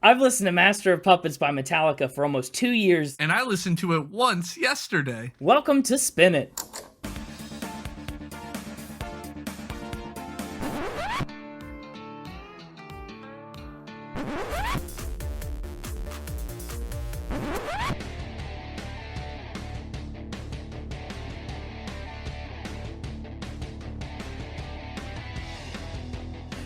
I've listened to Master of Puppets by Metallica for almost 2 years. And I listened to it once yesterday. Welcome to Spin It.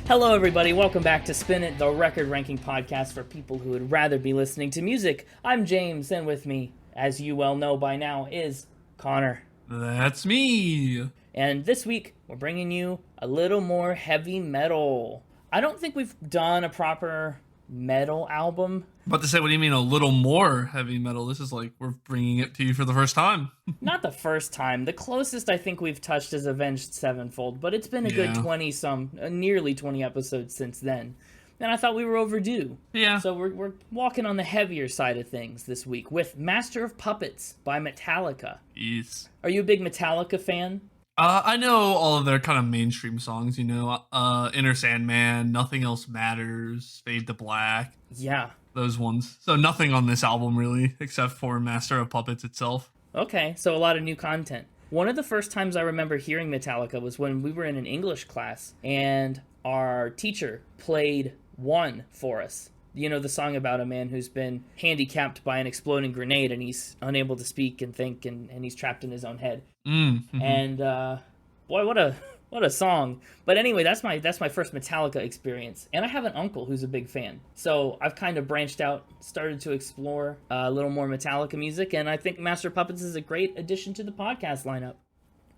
Hello everybody, welcome back to Spin It, the record ranking podcast for people who would rather be listening to music. I'm James, and with me, as you well know by now, is Connor. That's me. And this week, we're bringing you a little more heavy metal. I don't think we've done a proper metal album. About to say, what do you mean a little more heavy metal? This is like we're bringing it to you for the first time. Not the first time. The closest I think we've touched is Avenged Sevenfold, but it's been a good 20-some, nearly 20 episodes since then. And I thought we were overdue. Yeah. So we're walking on the heavier side of things this week with Master of Puppets by Metallica. Yes. Are you a big Metallica fan? I know all of their kind of mainstream songs, you know, Inner Sandman, Nothing Else Matters, Fade to Black. Yeah. Those ones. So nothing on this album, really, except for Master of Puppets itself. Okay, so a lot of new content. One of the first times I remember hearing Metallica was when we were in an English class, and our teacher played One for us. You know, the song about a man who's been handicapped by an exploding grenade, and he's unable to speak and think, and he's trapped in his own head. Mm-hmm. And, boy, what a song. But anyway, that's my first Metallica experience. And I have an uncle who's a big fan. So I've kind of branched out, started to explore a little more Metallica music, and I think Master Puppets is a great addition to the podcast lineup.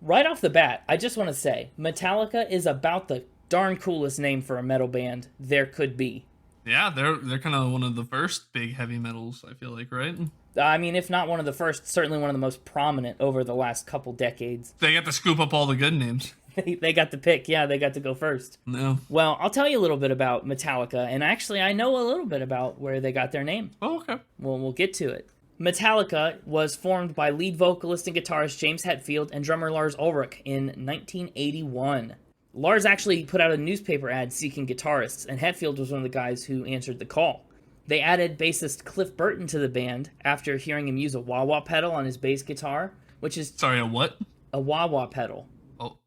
Right off the bat, I just want to say, Metallica is about the darn coolest name for a metal band there could be. Yeah, they're kind of one of the first big heavy metals, I feel like, right? I mean, if not one of the first, certainly one of the most prominent over the last couple decades. They got to scoop up all the good names. They got to pick. Yeah, they got to go first. No. Well, I'll tell you a little bit about Metallica, and actually I know a little bit about where they got their name. Oh, okay. Well, we'll get to it. Metallica was formed by lead vocalist and guitarist James Hetfield and drummer Lars Ulrich in 1981. Lars actually put out a newspaper ad seeking guitarists, and Hetfield was one of the guys who answered the call. They added bassist Cliff Burton to the band after hearing him use a wah-wah pedal on his bass guitar, which is... Sorry, a what? A wah-wah pedal. Oh,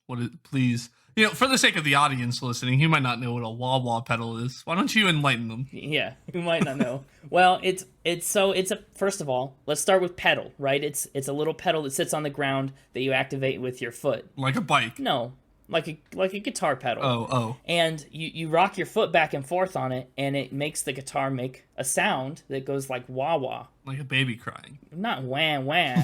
what is, please. You know, for the sake of the audience listening, he might not know what a wah-wah pedal is. Why don't you enlighten them? Yeah, you might not know. Well, first of all, let's start with pedal, right? It's a little pedal that sits on the ground that you activate with your foot. Like a bike? No, like a guitar pedal. Oh. And you rock your foot back and forth on it, and it makes the guitar make a sound that goes like wah-wah. Like a baby crying. Not wah-wah.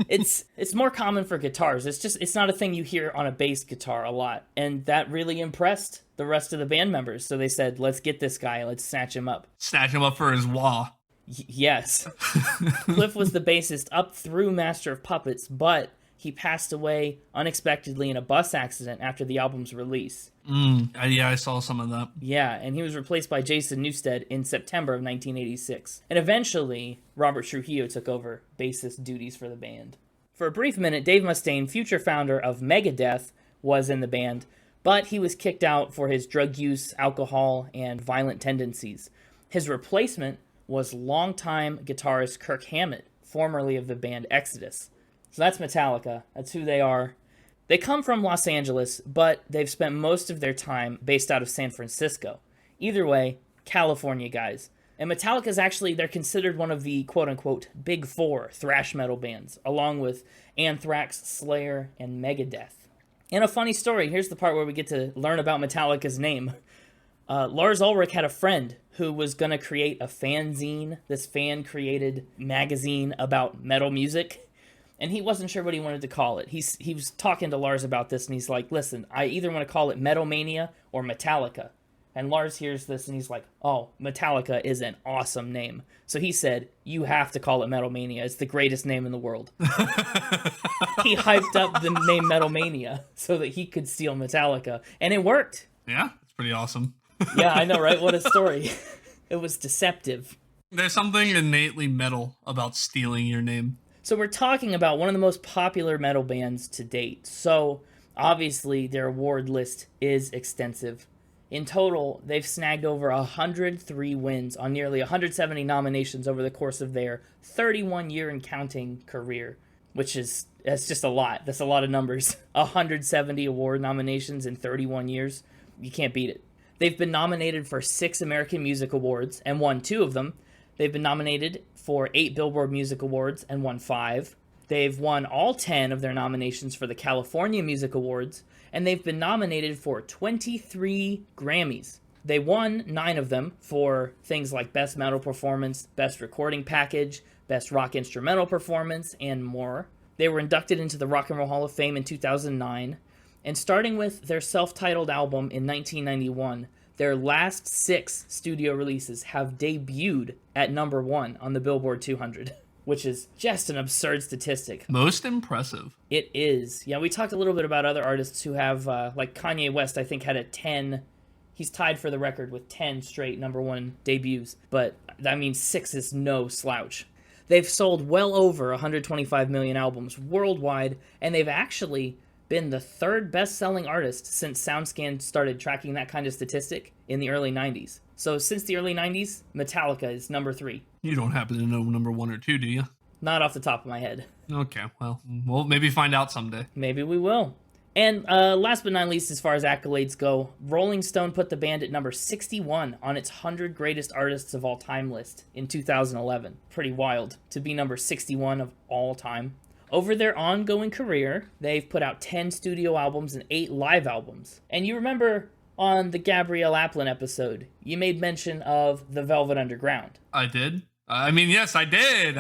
It's more common for guitars. It's not a thing you hear on a bass guitar a lot. And that really impressed the rest of the band members. So they said, let's get this guy. Let's snatch him up. Snatch him up for his wah. Yes. Cliff was the bassist up through Master of Puppets, but he passed away unexpectedly in a bus accident after the album's release. Yeah, I saw some of that. Yeah, and he was replaced by Jason Newsted in September of 1986. And eventually, Robert Trujillo took over bassist duties for the band. For a brief minute, Dave Mustaine, future founder of Megadeth, was in the band, but he was kicked out for his drug use, alcohol, and violent tendencies. His replacement was longtime guitarist Kirk Hammett, formerly of the band Exodus. So that's Metallica. That's who they are. They come from Los Angeles, but they've spent most of their time based out of San Francisco. Either way, California guys. And Metallica is actually, they're considered one of the quote-unquote big four thrash metal bands, along with Anthrax, Slayer, and Megadeth. And a funny story, here's the part where we get to learn about Metallica's name. Lars Ulrich had a friend who was going to create a fanzine, this fan-created magazine about metal music. And he wasn't sure what he wanted to call it. He was talking to Lars about this, and he's like, listen, I either want to call it Metal Mania or Metallica. And Lars hears this, and he's like, oh, Metallica is an awesome name. So he said, you have to call it Metal Mania. It's the greatest name in the world. He hyped up the name Metal Mania so that he could steal Metallica. And it worked. Yeah, it's pretty awesome. Yeah, I know, right? What a story. It was deceptive. There's something innately metal about stealing your name. So we're talking about one of the most popular metal bands to date. So obviously their award list is extensive. In total, they've snagged over 103 wins on nearly 170 nominations over the course of their 31-year and counting career, that's just a lot. That's a lot of numbers. 170 award nominations in 31 years. You can't beat it. They've been nominated for 6 American Music Awards and won 2 of them. They've been nominated for 8 Billboard Music Awards and won 5. They've won all 10 of their nominations for the California Music Awards, and they've been nominated for 23 Grammys. They won 9 of them for things like Best Metal Performance, Best Recording Package, Best Rock Instrumental Performance, and more. They were inducted into the Rock and Roll Hall of Fame in 2009, and starting with their self-titled album in 1991, their last 6 studio releases have debuted at number 1 on the Billboard 200. Which is just an absurd statistic. Most impressive. It is. Yeah, we talked a little bit about other artists who have, like Kanye West, I think, had a 10. He's tied for the record with 10 straight number 1 debuts. But, I mean, 6 is no slouch. They've sold well over 125 million albums worldwide, and they've actually been the 3rd best-selling artist since SoundScan started tracking that kind of statistic in the early 90s. So since the early 90s, Metallica is number 3. You don't happen to know number 1 or 2, do you? Not off the top of my head. Okay, well, we'll maybe find out someday. Maybe we will. And last but not least, as far as accolades go, Rolling Stone put the band at number 61 on its 100 Greatest Artists of All Time list in 2011. Pretty wild to be number 61 of all time. Over their ongoing career, they've put out 10 studio albums and 8 live albums. And you remember on the Gabrielle Aplin episode, you made mention of the Velvet Underground. I did? I mean, yes, I did.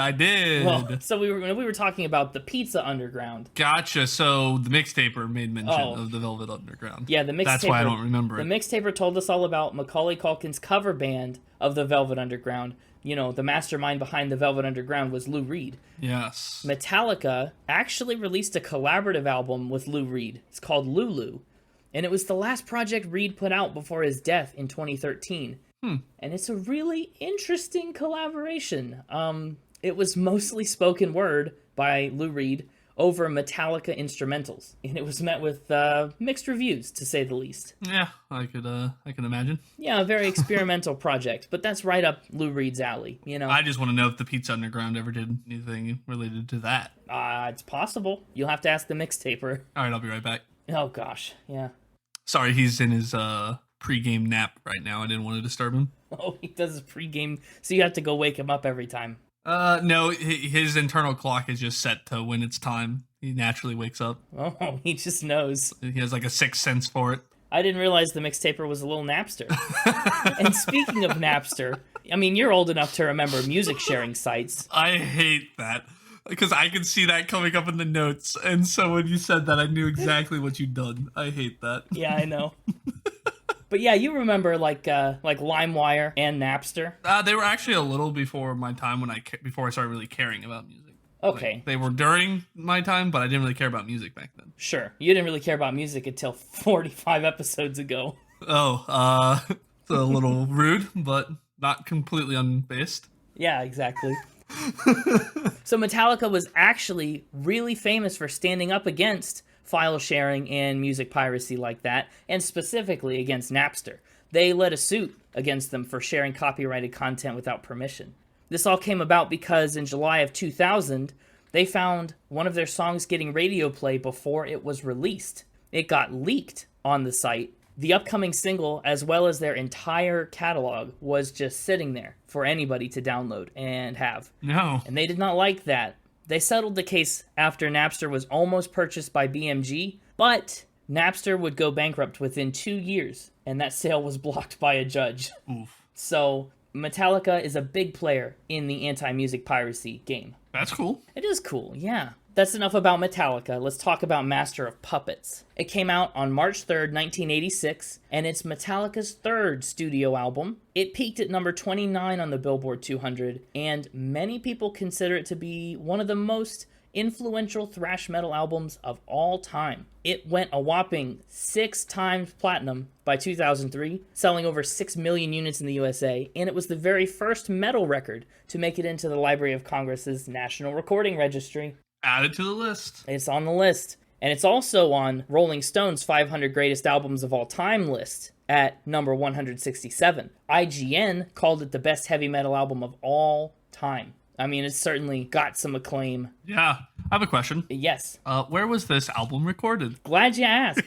Well, so we were talking about the Pizza Underground. Gotcha. So the mixtaper made mention of the Velvet Underground. Yeah, the mixtaper. That's why I don't remember it. The mixtaper told us all about Macaulay Culkin's cover band of the Velvet Underground. You know, the mastermind behind the Velvet Underground was Lou Reed. Yes. Metallica actually released a collaborative album with Lou Reed. It's called Lulu. And it was the last project Reed put out before his death in 2013. And it's a really interesting collaboration. It was mostly spoken word by Lou Reed over Metallica instrumentals. And it was met with mixed reviews, to say the least. Yeah, I can imagine. Yeah, a very experimental project. But that's right up Lou Reed's alley, you know. I just want to know if the Pizza Underground ever did anything related to that. It's possible. You'll have to ask the mixtaper. All right, I'll be right back. Oh, gosh, yeah. Sorry, he's in his pre-game nap right now. I didn't want to disturb him. Oh, he does his pre-game, so you have to go wake him up every time. No, his internal clock is just set to when it's time. He naturally wakes up. Oh, he just knows. He has like a sixth sense for it. I didn't realize the mixtaper was a little Napster. And speaking of Napster, I mean, you're old enough to remember music sharing sites. I hate that. Because I could see that coming up in the notes. And so when you said that, I knew exactly what you'd done. I hate that. Yeah, I know. But yeah, you remember like LimeWire and Napster? They were actually a little before my time before I started really caring about music. Okay. Like, they were during my time, but I didn't really care about music back then. Sure. You didn't really care about music until 45 episodes ago. Oh, it's a little rude, but not completely unbased. Yeah, exactly. So Metallica was actually really famous for standing up against file sharing and music piracy like that, and specifically against Napster. They led a suit against them for sharing copyrighted content without permission. This all came about because in July of 2000, they found one of their songs getting radio play before it was released. It got leaked on the site. The upcoming single, as well as their entire catalog, was just sitting there for anybody to download and have. No. And they did not like that. They settled the case after Napster was almost purchased by BMG, but Napster would go bankrupt within 2 years, and that sale was blocked by a judge. Oof. So Metallica is a big player in the anti-music piracy game. That's cool. It is cool, yeah. That's enough about Metallica. Let's talk about Master of Puppets. It came out on March 3rd, 1986, and it's Metallica's 3rd studio album. It peaked at number 29 on the Billboard 200, and many people consider it to be one of the most influential thrash metal albums of all time. It went a whopping 6 times platinum by 2003, selling over 6 million units in the USA, and it was the very first metal record to make it into the Library of Congress's National Recording Registry. Add it to the list. It's on the list. And it's also on Rolling Stone's 500 Greatest Albums of All Time list. at number 167. IGN called it the best heavy metal album of all time. I mean, it's certainly got some acclaim. Yeah. I have a question. Yes. Where was this album recorded? Glad you asked.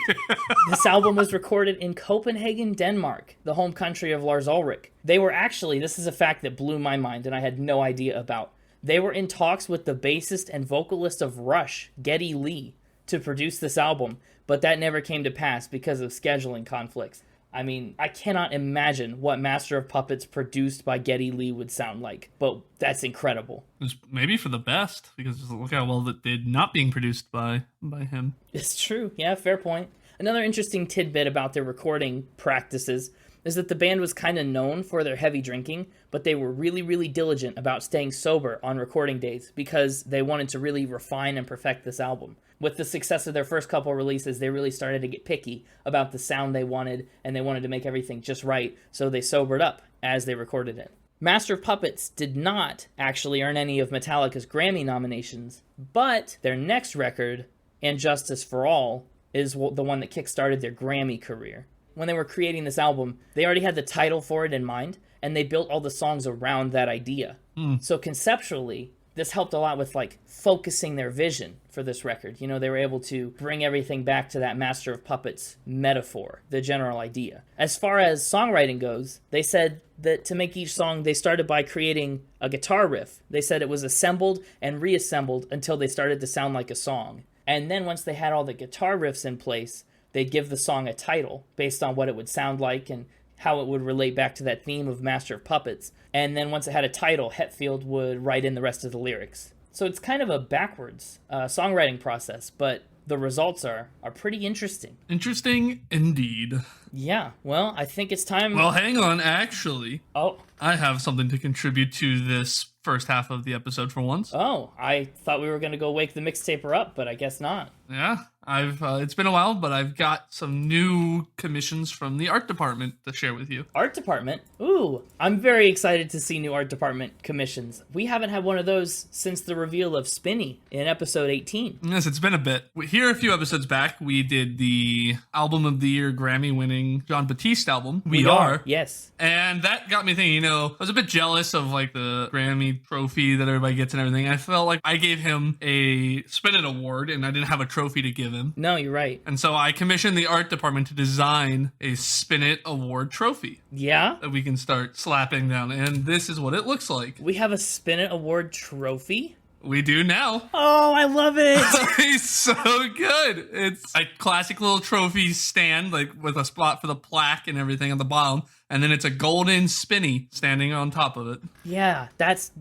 This album was recorded in Copenhagen, Denmark, the home country of Lars Ulrich. They were actually, this is a fact that blew my mind and I had no idea about. They were in talks with the bassist and vocalist of Rush, Geddy Lee, to produce this album, but that never came to pass because of scheduling conflicts. I mean, I cannot imagine what Master of Puppets produced by Geddy Lee would sound like, but that's incredible. It's maybe for the best, because look how well that did not being produced by him. It's true. Yeah, fair point. Another interesting tidbit about their recording practices is that the band was kind of known for their heavy drinking, but they were really, really diligent about staying sober on recording days because they wanted to really refine and perfect this album. With the success of their first couple releases, they really started to get picky about the sound they wanted, and they wanted to make everything just right, so they sobered up as they recorded it. Master of Puppets did not actually earn any of Metallica's Grammy nominations, but their next record, And Justice for All, is the one that kickstarted their Grammy career. When they were creating this album, they already had the title for it in mind, and they built all the songs around that idea. So conceptually, this helped a lot with focusing their vision for this record. You know, they were able to bring everything back to that Master of Puppets metaphor, the general idea. As far as songwriting goes, they said that to make each song, they started by creating a guitar riff. They said it was assembled and reassembled until they started to sound like a song. And then once they had all the guitar riffs in place, they'd give the song a title based on what it would sound like and how it would relate back to that theme of Master of Puppets. And then once it had a title, Hetfield would write in the rest of the lyrics. So it's kind of a backwards songwriting process, but the results are pretty interesting. Interesting indeed. Yeah, well, I think it's time... Well, hang on, actually. Oh. I have something to contribute to this first half of the episode for once. Oh, I thought we were going to go wake the mixtaper up, but I guess not. Yeah, it's been a while, but I've got some new commissions from the art department to share with you. Art department? Ooh, I'm very excited to see new art department commissions. We haven't had one of those since the reveal of Spinny in episode 18. Yes, it's been a bit. Here, a few episodes back, we did the Album of the Year Grammy-winning John Batiste album, We Are. Yes. And that got me thinking, I was a bit jealous of the Grammy trophy that everybody gets and everything. I felt like I gave him a Spin It award and I didn't have a trophy to give him. No, you're right. And so I commissioned the art department to design a Spin It award trophy. Yeah? That we can start slapping down. And this is what it looks like. We have a Spin It award trophy? We do now. Oh, I love it. It's so good. It's a classic little trophy stand, with a spot for the plaque and everything on the bottom. And then it's a golden spinny standing on top of it. Yeah, that's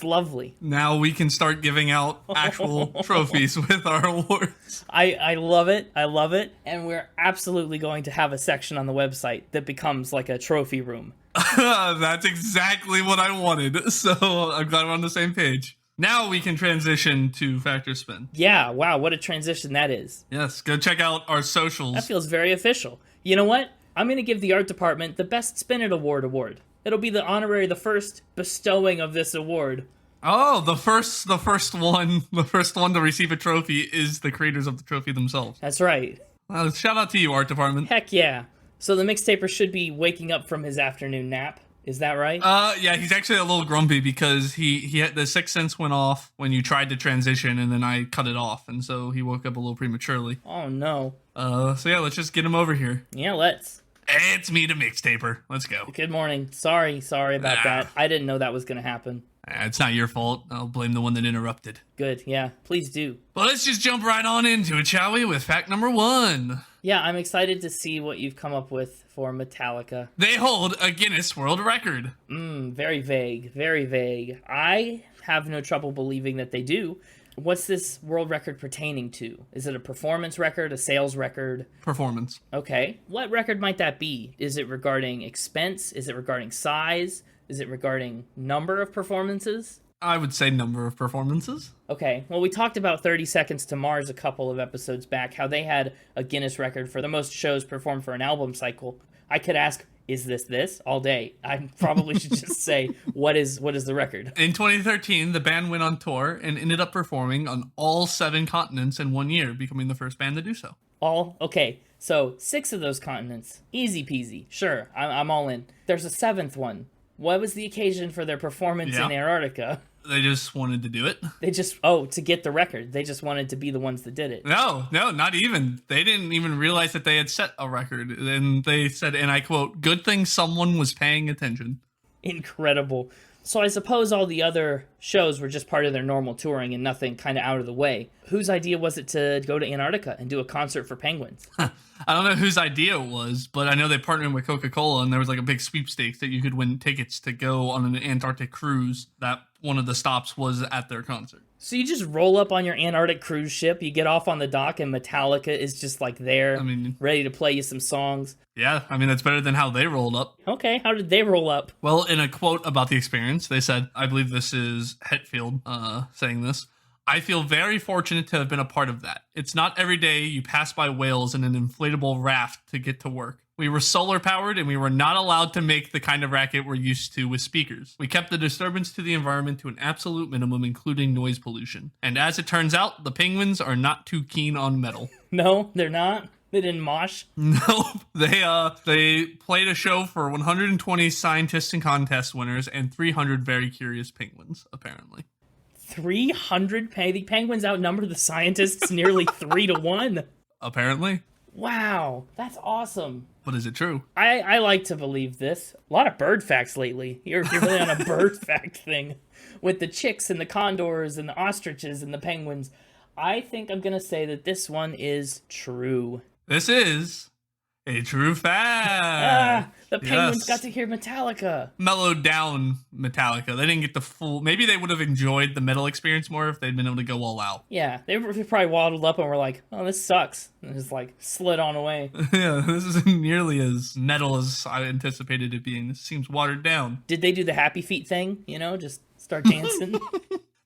lovely. Now we can start giving out actual trophies with our awards. I love it. I love it. And we're absolutely going to have a section on the website that becomes like a trophy room. That's exactly what I wanted. So I'm glad we're on the same page. Now we can transition to Factor Spin. Yeah, wow, what a transition that is. Yes, go check out our socials. That feels very official. You know what? I'm going to give the art department the Best Spin It award. It'll be the first bestowing of this award. Oh, the first one to receive a trophy is the creators of the trophy themselves. That's right. Shout out to you, art department. Heck yeah. So the mixtaper should be waking up from his afternoon nap. Is that right? Yeah, he's actually a little grumpy because he had the sixth sense went off when you tried to transition, and then I cut it off, and so he woke up a little prematurely. Oh no. So yeah, let's just get him over here. Yeah, let's. It's me, the mixtaper. Let's go. Good morning. Sorry about that. I didn't know that was gonna happen. It's not your fault. I'll blame the one that interrupted. Good, yeah. Please do. Well, let's just jump right on into it, shall we, with fact number 1. Yeah, I'm excited to see what you've come up with for Metallica. They hold a Guinness World Record. Very vague, very vague. I have no trouble believing that they do. What's this world record pertaining to? Is it a performance record, a sales record? Performance. Okay. What record might that be? Is it regarding expense? Is it regarding size? Is it regarding number of performances? I would say number of performances. Okay, well, we talked about 30 Seconds to Mars a couple of episodes back, how they had a Guinness record for the most shows performed for an album cycle. I could ask is this all day? I probably should just say, what is the record? In 2013, the band went on tour and ended up performing on all 7 continents in 1 year, becoming the first band to do so. Okay, so 6 of those continents, easy peasy. Sure, I'm all in. There's a 7th one. What was the occasion for their performance in Antarctica? They just wanted to do it. They just, to get the record. They just wanted to be the ones that did it. No, not even. They didn't even realize that they had set a record. And they said, and I quote, "Good thing someone was paying attention." Incredible. So I suppose all the other shows were just part of their normal touring and nothing kind of out of the way. Whose idea was it to go to Antarctica and do a concert for penguins? I don't know whose idea it was, but I know they partnered with Coca-Cola, and there was like a big sweepstakes that you could win tickets to go on an Antarctic cruise that one of the stops was at their concert. So you just roll up on your Antarctic cruise ship, you get off on the dock, and Metallica is just like there, ready to play you some songs. Yeah, that's better than how they rolled up. Okay, how did they roll up? Well, in a quote about the experience, they said, I believe this is Hetfield saying this, "I feel very fortunate to have been a part of that. It's not every day you pass by whales in an inflatable raft to get to work. We were solar powered and we were not allowed to make the kind of racket we're used to with speakers. We kept the disturbance to the environment to an absolute minimum, including noise pollution. And as it turns out, the penguins are not too keen on metal." No, they're not? They didn't mosh? No, they played a show for 120 scientists and contest winners and 300 very curious penguins, apparently. 300? The penguins outnumber the scientists nearly 3-1. Apparently. Wow, that's awesome. But is it true? I like to believe this. A lot of bird facts lately. You're really on a bird fact thing with the chicks and the condors and the ostriches and the penguins. I think I'm going to say that this one is true. This is a true fact. The penguins got to hear Metallica. Mellowed down Metallica. They didn't get the full... Maybe they would have enjoyed the metal experience more if they'd been able to go all out. Yeah, they probably waddled up and were like, "Oh, this sucks." And just like slid on away. Yeah, this isn't nearly as metal as I anticipated it being. This seems watered down. Did they do the happy feet thing? Just start dancing?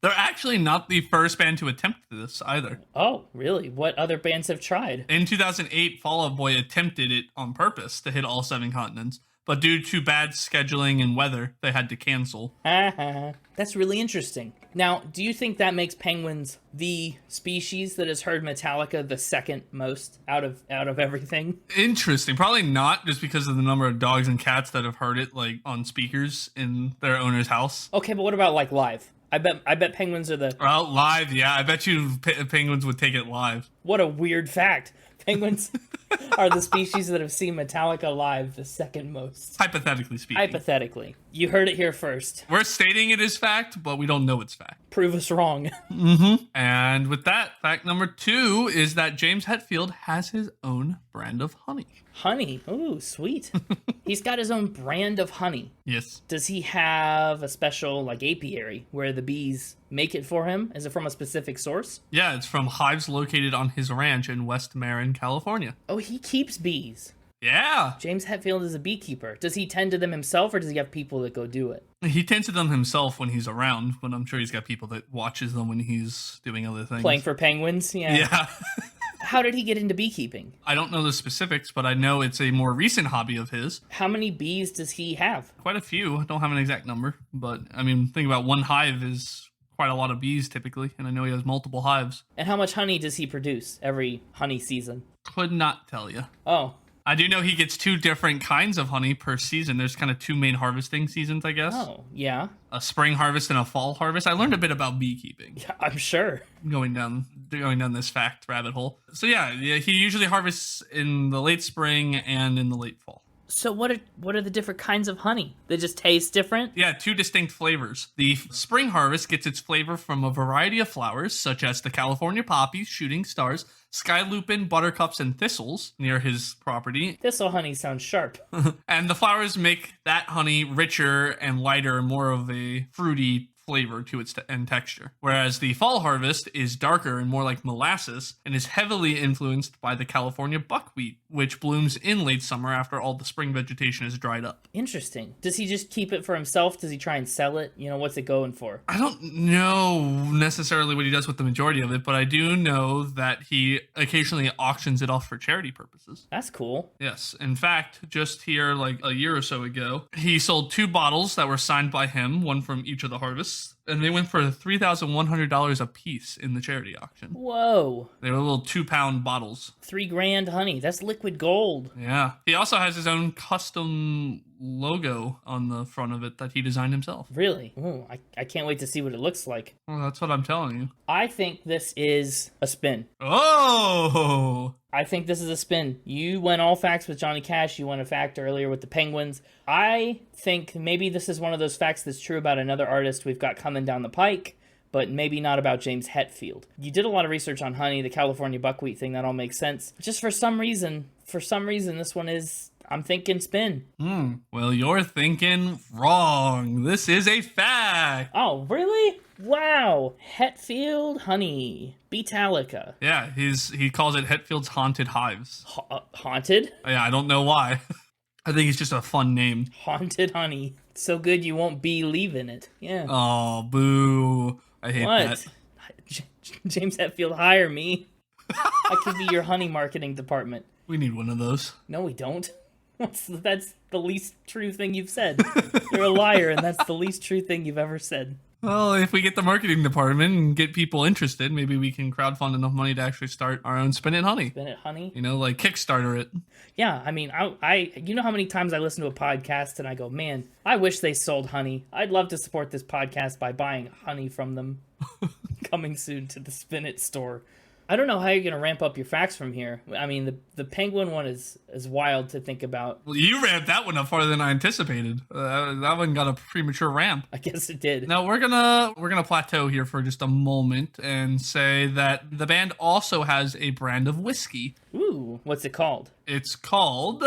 They're actually not the first band to attempt this either. Oh, really? What other bands have tried? In 2008, Fall Out Boy attempted it on purpose to hit all 7 continents, but due to bad scheduling and weather, they had to cancel. That's really interesting. Now, do you think that makes penguins the species that has heard Metallica the second most out of everything? Interesting. Probably not, just because of the number of dogs and cats that have heard it on speakers in their owner's house. Okay, but what about live? I bet penguins are the... Well, live, yeah. I bet you penguins would take it live. What a weird fact. Penguins are the species that have seen Metallica live the second most. Hypothetically speaking. Hypothetically. You heard it here first. We're stating it as fact, but we don't know it's fact. Prove us wrong. And with that, fact number 2 is that James Hetfield has his own brand of honey. Honey? Ooh, sweet. He's got his own brand of honey. Yes. Does he have a special apiary where the bees make it for him? Is it from a specific source? Yeah, it's from hives located on his ranch in West Marin, California. Oh, he keeps bees. Yeah. James Hetfield is a beekeeper. Does he tend to them himself, or does he have people that go do it? He tends to them himself when he's around, but I'm sure he's got people that watches them when he's doing other things. Playing for penguins? Yeah. How did he get into beekeeping? I don't know the specifics, but I know it's a more recent hobby of his. How many bees does he have? Quite a few. I don't have an exact number, but think about one hive is quite a lot of bees typically, and I know he has multiple hives. And how much honey does he produce every honey season? Could not tell you. Oh. I do know he gets 2 different kinds of honey per season. There's kind of 2 main harvesting seasons, I guess. Oh, yeah. A spring harvest and a fall harvest. I learned a bit about beekeeping. Yeah, I'm sure. Going down this fact rabbit hole. So yeah, he usually harvests in the late spring and in the late fall. So what are the different kinds of honey? They just taste different? Yeah, 2 distinct flavors. The spring harvest gets its flavor from a variety of flowers, such as the California poppies, shooting stars, sky lupin, buttercups, and thistles near his property. Thistle honey sounds sharp. And the flowers make that honey richer and lighter and more of a fruity flavor to its and texture. Whereas the fall harvest is darker and more like molasses and is heavily influenced by the California buckwheat, which blooms in late summer after all the spring vegetation is dried up. Interesting. Does he just keep it for himself? Does he try and sell it? What's it going for? I don't know necessarily what he does with the majority of it, but I do know that he occasionally auctions it off for charity purposes. That's cool. Yes. In fact, just here like a year or so ago, he sold 2 bottles that were signed by him, one from each of the harvests, and they went for $3,100 a piece in the charity auction. Whoa. They were little 2-pound bottles. $3,000, honey. That's liquid gold. Yeah. He also has his own custom logo on the front of it that he designed himself. Really? Ooh, I can't wait to see what it looks like. Well, that's what I'm telling you. I think this is a spin. Oh! I think this is a spin. You went all facts with Johnny Cash. You went a fact earlier with the Penguins. I think maybe this is one of those facts that's true about another artist we've got coming down the pike, but maybe not about James Hetfield. You did a lot of research on honey, the California buckwheat thing. That all makes sense. Just for some reason, this one is... I'm thinking spin. Well, you're thinking wrong. This is a fact. Oh, really? Wow. Hetfield honey. Metallica. Yeah, he calls it Hetfield's Haunted Hives. Haunted? Yeah, I don't know why. I think it's just a fun name. Haunted honey. So good you won't be leaving it. Yeah. Oh, boo. I hate that. James Hetfield, hire me. I could be your honey marketing department. We need one of those. No, we don't. That's the least true thing you've said. You're a liar, and that's the least true thing you've ever said. Well, if we get the marketing department and get people interested, maybe we can crowdfund enough money to actually start our own Spin It Honey. Spin It Honey? Like Kickstarter it. Yeah, I mean, I you know how many times I listen to a podcast and I go, man, I wish they sold honey. I'd love to support this podcast by buying honey from them. Coming soon to the Spin It store. I don't know how you're going to ramp up your facts from here. I mean, the penguin one is wild to think about. Well, you ramped that one up farther than I anticipated. That one got a premature ramp. I guess it did. Now we're gonna plateau here for just a moment and say that the band also has a brand of whiskey. Ooh, what's it called? It's called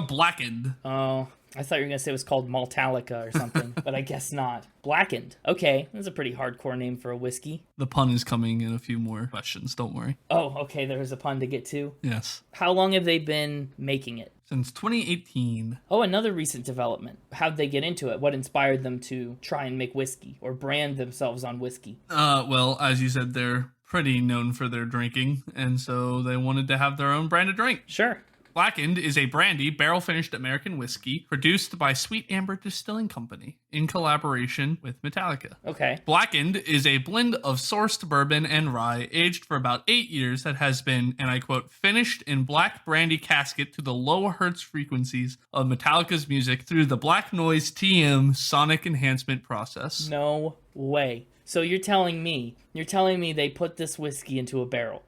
Blackened. Oh, I thought you were going to say it was called Maltalica or something, but I guess not. Blackened. Okay, that's a pretty hardcore name for a whiskey. The pun is coming in a few more questions, don't worry. Oh, okay, there's a pun to get to. Yes. How long have they been making it? Since 2018. Oh, another recent development. How'd they get into it? What inspired them to try and make whiskey or brand themselves on whiskey? Well, as you said, they're pretty known for their drinking, and so they wanted to have their own brand of drink. Sure. Blackened is a brandy, barrel-finished American whiskey produced by Sweet Amber Distilling Company in collaboration with Metallica. Okay. Blackened is a blend of sourced bourbon and rye aged for about 8 years that has been, and I quote, finished in black brandy casket to the low hertz frequencies of Metallica's music through the Black Noise TM sonic enhancement process. No way. So you're telling me they put this whiskey into a barrel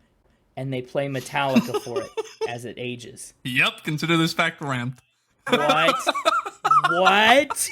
and they play Metallica for it as it ages. Yep, consider this fact ramped. What? What?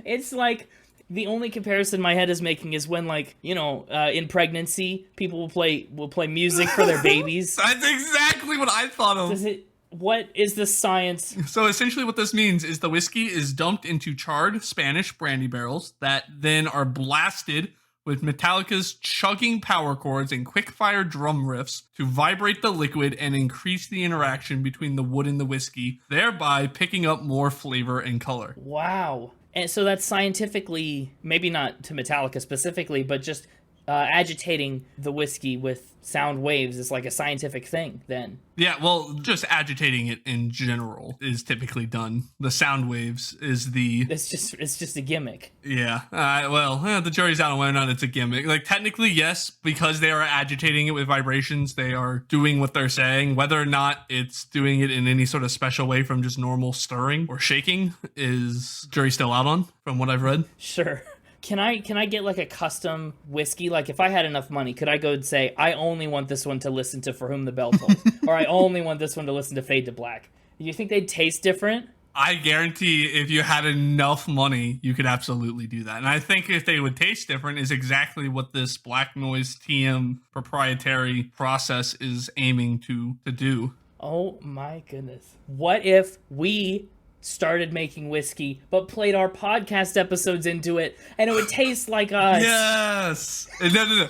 It's like the only comparison my head is making is when, like, in pregnancy, people will play music for their babies. That's exactly what I thought of. What is the science? So essentially what this means is the whiskey is dumped into charred Spanish brandy barrels that then are blasted with Metallica's chugging power chords and quick-fire drum riffs to vibrate the liquid and increase the interaction between the wood and the whiskey, thereby picking up more flavor and color. Wow. And so that's scientifically, maybe not to Metallica specifically, but just agitating the whiskey with sound waves is like a scientific thing then. Yeah, well, just agitating it in general is typically done. The sound waves is the... It's just a gimmick. Yeah. The jury's out on whether or not it's a gimmick. Like, technically, yes, because they are agitating it with vibrations, they are doing what they're saying. Whether or not it's doing it in any sort of special way from just normal stirring or shaking is jury's still out on, from what I've read. Sure. Can I get like a custom whiskey? Like if I had enough money, could I go and say, I only want this one to listen to For Whom the Bell Tolls, or I only want this one to listen to Fade to Black? Do you think they'd taste different? I guarantee if you had enough money, you could absolutely do that. And I think if they would taste different is exactly what this Black Noise TM proprietary process is aiming to do. Oh my goodness. What if we started making whiskey, but played our podcast episodes into it, and it would taste like us. Yes. No.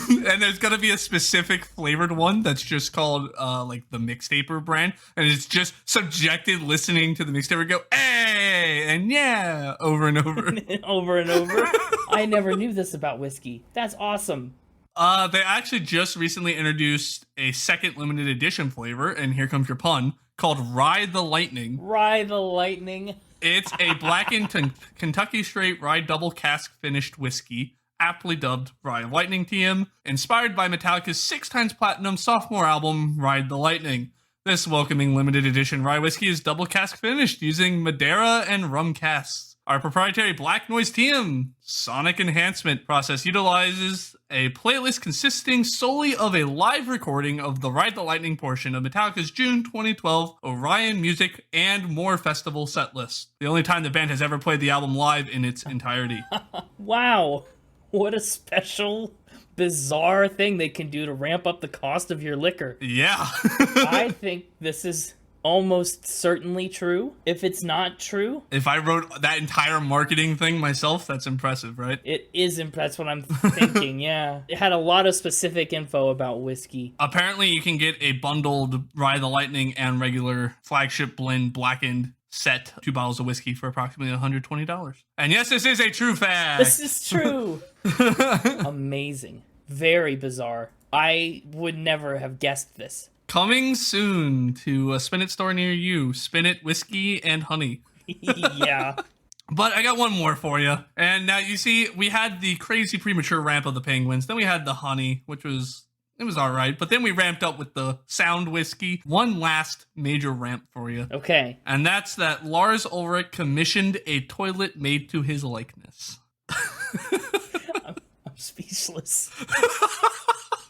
And there's gonna be a specific flavored one that's just called like the Mixtaper brand, and it's just subjected listening to the Mixtaper go, hey, and yeah, over and over. Over and over. I never knew this about whiskey. That's awesome. They actually just recently introduced a second limited edition flavor, and here comes your pun, called Ride the Lightning. Ride the Lightning. It's a blackened Kentucky straight rye double cask finished whiskey, aptly dubbed Ride the Lightning TM, inspired by Metallica's 6 times platinum sophomore album, Ride the Lightning. This welcoming limited edition rye whiskey is double cask finished using Madeira and rum casks. Our proprietary Black Noise TM sonic enhancement process utilizes a playlist consisting solely of a live recording of the Ride the Lightning portion of Metallica's June 2012 Orion Music and More Festival setlist. The only time the band has ever played the album live in its entirety. Wow. What a special, bizarre thing they can do to ramp up the cost of your liquor. Yeah. I think this is almost certainly true. If it's not true... If I wrote that entire marketing thing myself, that's impressive, right? It is impressive. That's what I'm thinking, yeah. It had a lot of specific info about whiskey. Apparently, you can get a bundled Ride the Lightning and regular flagship blend blackened set 2 bottles of whiskey for approximately $120. And yes, this is a true fact. This is true. Amazing. Very bizarre. I would never have guessed this. Coming soon to a Spin It store near you. Spin It whiskey and honey. Yeah. But I got one more for you. And now you see, we had the crazy premature ramp of the penguins. Then we had the honey, which was... It was all right, but then we ramped up with the sound whiskey. One last major ramp for you. Okay. And that's that Lars Ulrich commissioned a toilet made to his likeness. I'm speechless.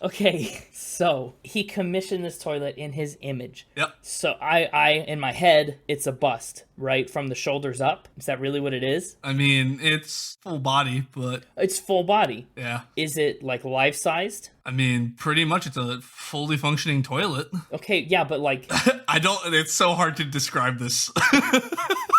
Okay, so he commissioned this toilet in his image. Yep. So I in my head, it's a bust, right? From the shoulders up. Is that really what it is? I mean, it's full body, but... It's full body. Yeah. Is it like life-sized? I mean, pretty much it's a fully functioning toilet. Okay, yeah, but like... It's so hard to describe this.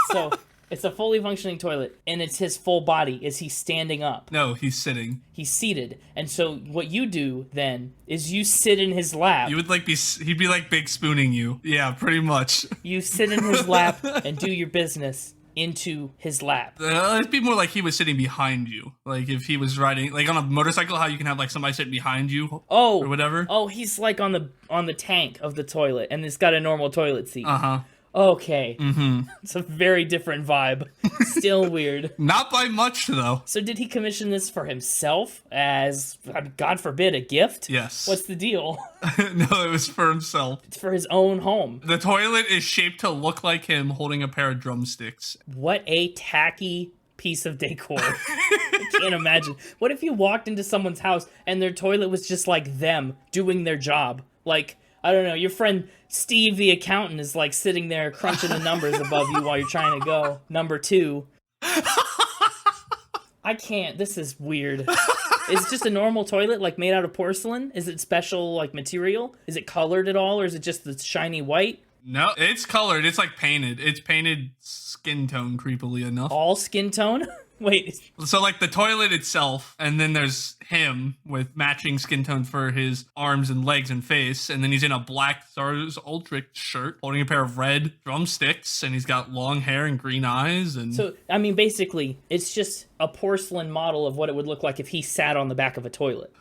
So... It's a fully functioning toilet, and it's his full body. Is he standing up? No, he's sitting. He's seated. And so what you do, then, is you sit in his lap. You would he'd be like big spooning you. Yeah, pretty much. You sit in his lap and do your business into his lap. It'd be more like he was sitting behind you. Like if he was riding, like on a motorcycle, how you can have like somebody sitting behind you or whatever. Oh, he's like on the tank of the toilet, and it's got a normal toilet seat. Uh-huh. Okay. Mm-hmm. It's a very different vibe. Still weird. Not by much, though. So did he commission this for himself as, God forbid, a gift? Yes. What's the deal? No, it was for himself. It's for his own home. The toilet is shaped to look like him holding a pair of drumsticks. What a tacky piece of decor. I can't imagine. What if you walked into someone's house and their toilet was just like them doing their job? Like... I don't know, your friend Steve the accountant is like sitting there crunching the numbers above you while you're trying to go. Number 2. I can't, this is weird. Is it just a normal toilet, like made out of porcelain? Is it special, like material? Is it colored at all, or is it just the shiny white? No, it's colored. It's like painted. It's painted skin tone, creepily enough. All skin tone? Wait. So like the toilet itself, and then there's him with matching skin tone for his arms and legs and face, and then he's in a black Lars Ulrich shirt, holding a pair of red drumsticks, and he's got long hair and green eyes. And so, I mean, basically, it's just a porcelain model of what it would look like if he sat on the back of a toilet.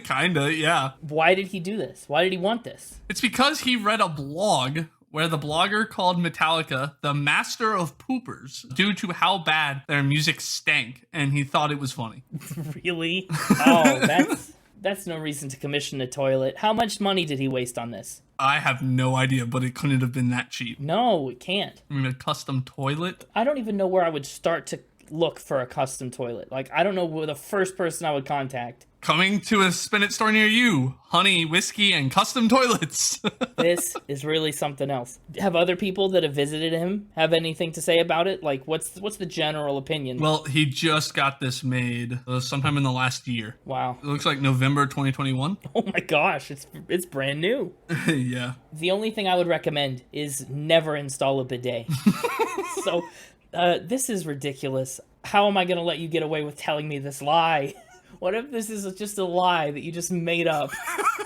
Kinda, yeah. Why did he do this? Why did he want this? It's because he read a blog where the blogger called Metallica the master of poopers due to how bad their music stank, and he thought it was funny. Really? Oh, that's no reason to commission a toilet. How much money did he waste on this? I have no idea, but it couldn't have been that cheap. No, it can't. I mean, a custom toilet? I don't even know where I would start to look for a custom toilet. Like, I don't know who the first person I would contact. Coming to a Spin It store near you. Honey, whiskey, and custom toilets. This is really something else. Have other people that have visited him have anything to say about it? Like, what's the general opinion? Well, he just got this made sometime in the last year. Wow. It looks like November 2021. Oh my gosh, it's brand new. Yeah. The only thing I would recommend is never install a bidet. So, this is ridiculous. How am I going to let you get away with telling me this lie? What if this is just a lie that you just made up?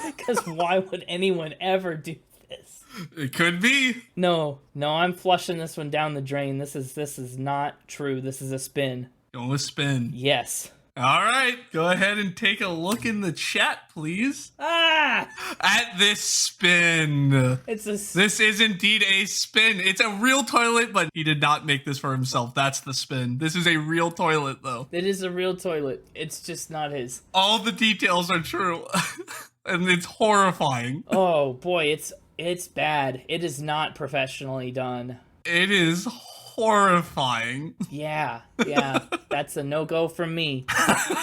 Because why would anyone ever do this? It could be. No, I'm flushing this one down the drain. This is not true. This is a spin. Going with spin. Yes. All right, go ahead and take a look in the chat, please. Ah! At this spin. This is indeed a spin. It's a real toilet, but he did not make this for himself. That's the spin. This is a real toilet, though. It is a real toilet. It's just not his. All the details are true. And it's horrifying. Oh, boy, it's bad. It is not professionally done. It is horrifying. Yeah, that's a no-go from me.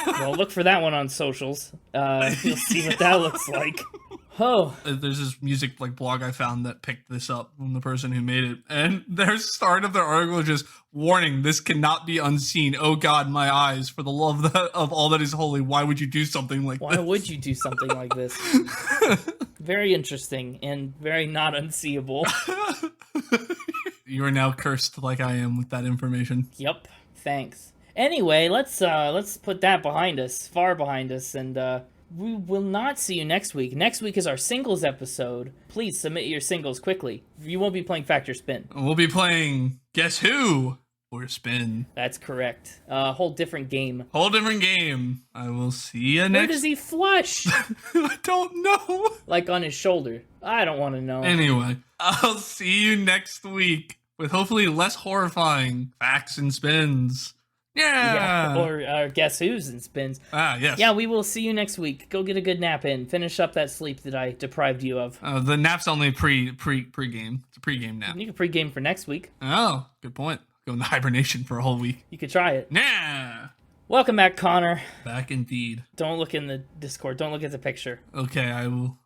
Well, look for that one on socials. You'll see what that looks like. Oh. There's this music blog I found that picked this up from the person who made it, and their start of their article is just, warning, this cannot be unseen. Oh God, my eyes, for the love of all that is holy, why would you do something like this? Why would you do something like this? Very interesting and very not unseeable. You are now cursed like I am with that information. Yep, thanks. Anyway, let's put that behind us, far behind us, and we will not see you next week. Next week is our singles episode. Please submit your singles quickly. You won't be playing Fact or Spin. We'll be playing Guess Who or Spin. That's correct. Whole different game. Whole different game. I will see you next. Where does he flush? I don't know. Like on his shoulder. I don't want to know. Anyway, I'll see you next week with hopefully less horrifying facts and spins. Yeah. Or Guess Who's and Spins. Ah, yes. Yeah, we will see you next week. Go get a good nap in. Finish up that sleep that I deprived you of. The nap's only pre-game. It's a pre-game nap. You can pre-game for next week. Oh, good point. Go into hibernation for a whole week. You could try it. Yeah. Welcome back, Connor. Back indeed. Don't look in the Discord. Don't look at the picture. Okay, I will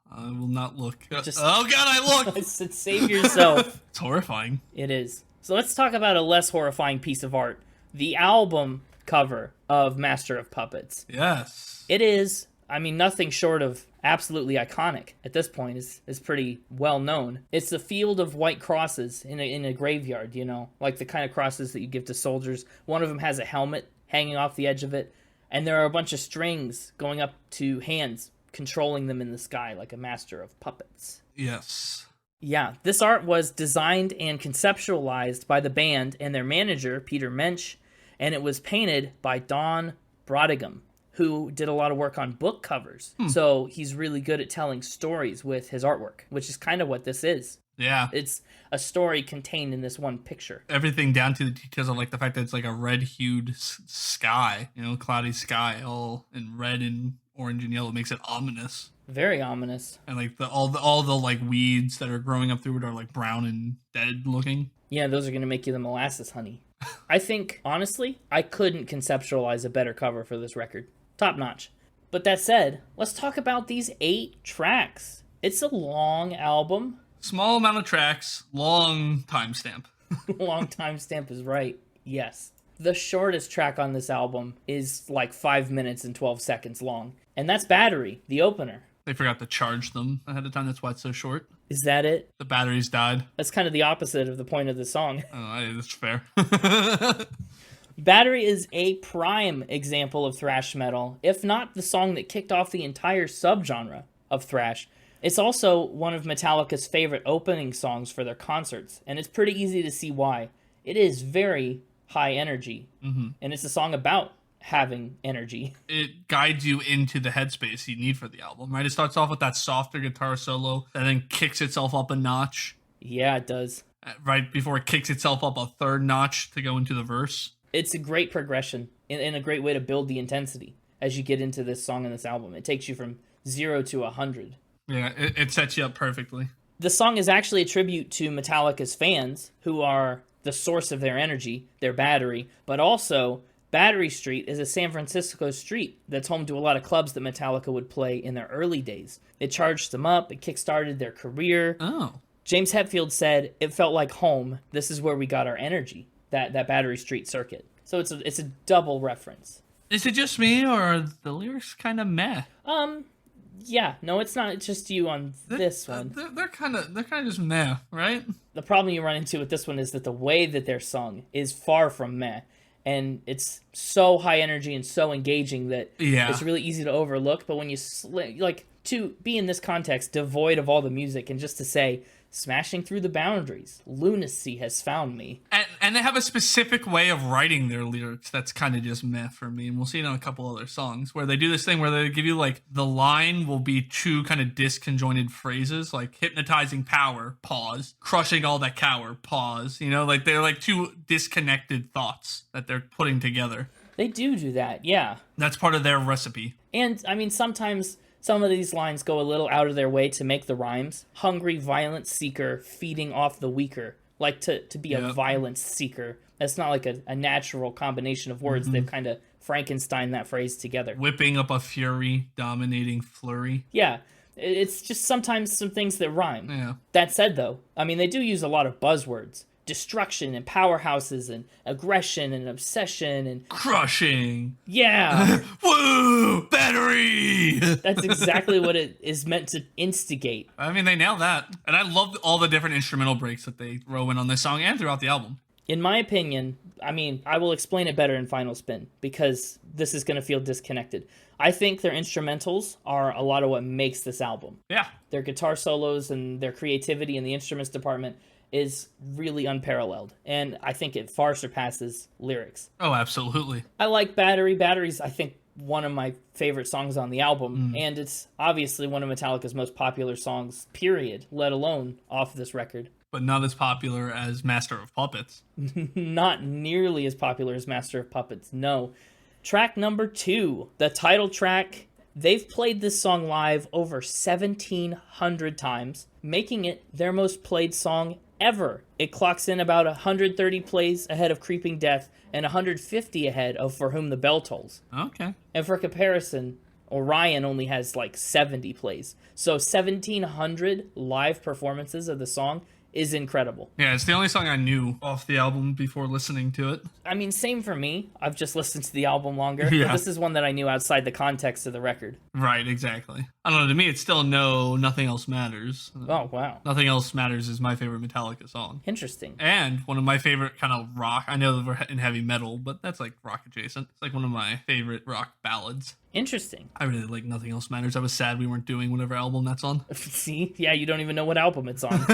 not look. Just, oh God, I look! I said save yourself. It's horrifying. It is. So let's talk about a less horrifying piece of art. The album cover of Master of Puppets. Yes. It is, nothing short of absolutely iconic at this point. Is pretty well known. It's the field of white crosses in a graveyard, like the kind of crosses that you give to soldiers. One of them has a helmet hanging off the edge of it, and there are a bunch of strings going up to hands controlling them in the sky like a master of puppets. Yes. Yeah, this art was designed and conceptualized by the band and their manager, Peter Mensch, and it was painted by Don Brautigam, who did a lot of work on book covers. So he's really good at telling stories with his artwork, which is kind of what this is. Yeah. It's a story contained in this one picture. Everything down to the details of the fact that it's like a red-hued sky, cloudy sky, all in red and orange and yellow makes it ominous. Very ominous. And all the weeds that are growing up through it are brown and dead looking. Yeah, those are going to make you the molasses honey. I think, honestly, I couldn't conceptualize a better cover for this record. Top notch. But that said, let's talk about these 8 tracks. It's a long album. Small amount of tracks, long timestamp. Long timestamp is right. Yes. The shortest track on this album is 5 minutes and 12 seconds long. And that's Battery, the opener. They forgot to charge them ahead of time. That's why it's so short. Is that it? The batteries died. That's kind of the opposite of the point of the song. Oh, that's fair. Battery is a prime example of thrash metal, if not the song that kicked off the entire subgenre of thrash. It's also one of Metallica's favorite opening songs for their concerts, and it's pretty easy to see why. It is very high energy, and it's a song about having energy. It guides you into the headspace you need for the album, right? It starts off with that softer guitar solo and then kicks itself up a notch. Yeah, it does. Right before it kicks itself up a third notch to go into the verse. It's a great progression and a great way to build the intensity as you get into this song and this album. It takes you from 0 to 100. Yeah, it sets you up perfectly. The song is actually a tribute to Metallica's fans, who are the source of their energy, their battery, but also Battery Street is a San Francisco street that's home to a lot of clubs that Metallica would play in their early days. It charged them up, it kickstarted their career. Oh. James Hetfield said, "It felt like home. This is where we got our energy." That Battery Street circuit. So it's a double reference. Is it just me, or are the lyrics kind of meh? Yeah, no, it's not. It's just you on this one. They're kind of just meh, right? The problem you run into with this one is that the way that they're sung is far from meh. And it's so high energy and so engaging that it's really easy to overlook. But when you, to be in this context, devoid of all the music, and just to say, smashing through the boundaries, lunacy has found me. And they have a specific way of writing their lyrics that's kind of just meh for me. And we'll see it on a couple other songs where they do this thing where they give you, like, the line will be two kind of disconjointed phrases, like hypnotizing power, pause, crushing all that cower, pause. You know, like they're like two disconnected thoughts that they're putting together. They do that, yeah. That's part of their recipe. And, I mean, sometimes some of these lines go a little out of their way to make the rhymes. Hungry, violent seeker, feeding off the weaker. Like, to be a violence seeker. That's not like a natural combination of words. They've kind of Frankenstein that phrase together. Whipping up a fury, dominating flurry. Yeah, it's just sometimes some things that rhyme. Yeah. That said, though, I mean, they do use a lot of buzzwords. Destruction and powerhouses and aggression and obsession and crushing. Yeah. Woo! Battery! That's exactly what it is meant to instigate. I mean, they nailed that. And I love all the different instrumental breaks that they throw in on this song and throughout the album. In my opinion, I mean, I will explain it better in Final Spin because this is going to feel disconnected. I think their instrumentals are a lot of what makes this album. Yeah. Their guitar solos and their creativity in the instruments department is really unparalleled, and I think it far surpasses lyrics. Oh, absolutely. I like Battery. Battery's, I think, one of my favorite songs on the album, and it's obviously one of Metallica's most popular songs, period, let alone off this record. But not as popular as Master of Puppets. Not nearly as popular as Master of Puppets, no. Track number 2, the title track. They've played this song live over 1,700 times, making it their most played song ever. It clocks in about 130 plays ahead of Creeping Death and 150 ahead of For Whom the Bell Tolls. Okay. And for comparison, Orion only has like 70 plays. So 1,700 live performances of the song is incredible. Yeah, it's the only song I knew off the album before listening to it. I mean, same for me. I've just listened to the album longer. Yeah. But this is one that I knew outside the context of the record. Right, exactly. I don't know, to me it's still Nothing Else Matters. Oh, wow. Nothing Else Matters is my favorite Metallica song. Interesting. And one of my favorite kind of rock, I know that we're in heavy metal, but that's like rock adjacent. It's like one of my favorite rock ballads. Interesting. I really like Nothing Else Matters. I was sad we weren't doing whatever album that's on. See? Yeah, you don't even know what album it's on.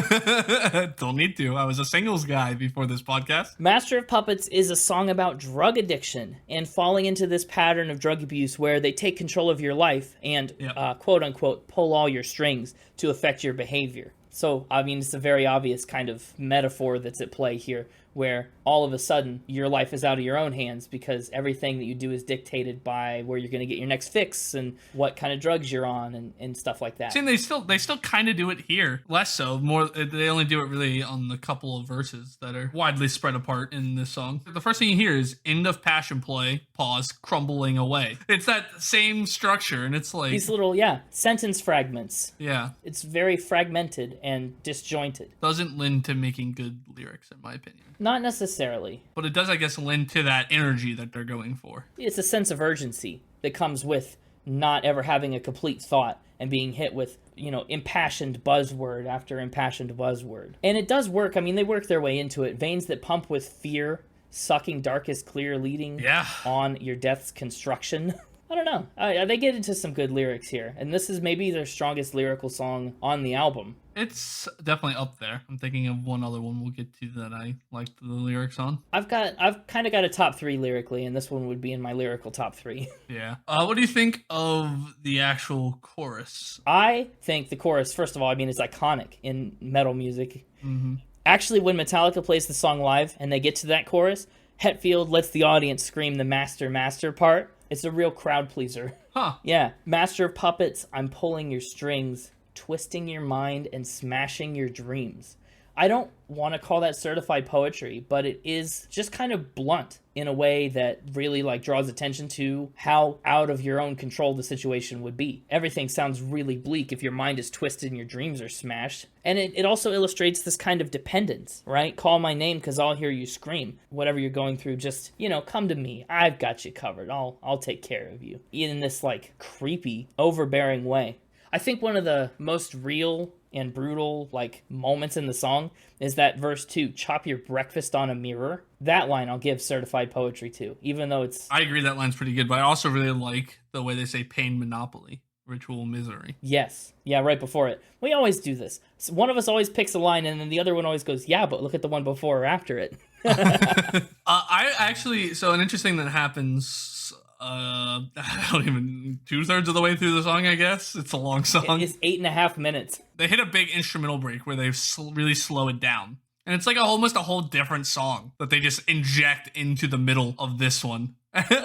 Don't need to. I was a singles guy before this podcast. Master of Puppets is a song about drug addiction and falling into this pattern of drug abuse where they take control of your life and, quote unquote, pull all your strings to affect your behavior. So, I mean, it's a very obvious kind of metaphor that's at play here, where all of a sudden your life is out of your own hands because everything that you do is dictated by where you're going to get your next fix and what kind of drugs you're on and stuff like that. See, they still kind of do it here. Less so. More, they only do it really on the couple of verses that are widely spread apart in this song. The first thing you hear is end of passion play, pause, crumbling away. It's that same structure, and it's like these little, sentence fragments. Yeah. It's very fragmented and disjointed. Doesn't lend to making good lyrics, in my opinion. Not necessarily. But it does, I guess, lend to that energy that they're going for. It's a sense of urgency that comes with not ever having a complete thought and being hit with, impassioned buzzword after impassioned buzzword. And it does work. I mean, they work their way into it. Veins that pump with fear, sucking darkest clear, leading on your death's construction. I don't know. They get into some good lyrics here. And this is maybe their strongest lyrical song on the album. It's definitely up there. I'm thinking of one other one we'll get to that I liked the lyrics on. I've kind of got a top 3 lyrically, and this one would be in my lyrical top 3. Yeah. What do you think of the actual chorus? I think the chorus, first of all, I mean, it's iconic in metal music. Mm-hmm. Actually, when Metallica plays the song live and they get to that chorus, Hetfield lets the audience scream the master, master part. It's a real crowd pleaser. Huh. Yeah. Master of Puppets, I'm pulling your strings, twisting your mind and smashing your dreams. I don't want to call that certified poetry, but it is just kind of blunt in a way that really like draws attention to how out of your own control the situation would be. Everything sounds really bleak if your mind is twisted and your dreams are smashed. And it also illustrates this kind of dependence, right? Call my name because I'll hear you scream. Whatever you're going through, just, come to me. I've got you covered. I'll take care of you. In this like creepy, overbearing way. I think one of the most real and brutal like moments in the song is that verse 2, chop your breakfast on a mirror. That line I'll give certified poetry to, even though it's... I agree that line's pretty good, but I also really like the way they say pain monopoly, ritual misery. Yes. Yeah, right before it. We always do this. So one of us always picks a line and then the other one always goes, yeah, but look at the one before or after it. I actually, so an interesting that happens... I don't even 2/3 of the way through the song, I guess. It's a long song. It's 8.5 minutes. They hit a big instrumental break where they really slow it down. And it's like almost a whole different song that they just inject into the middle of this one.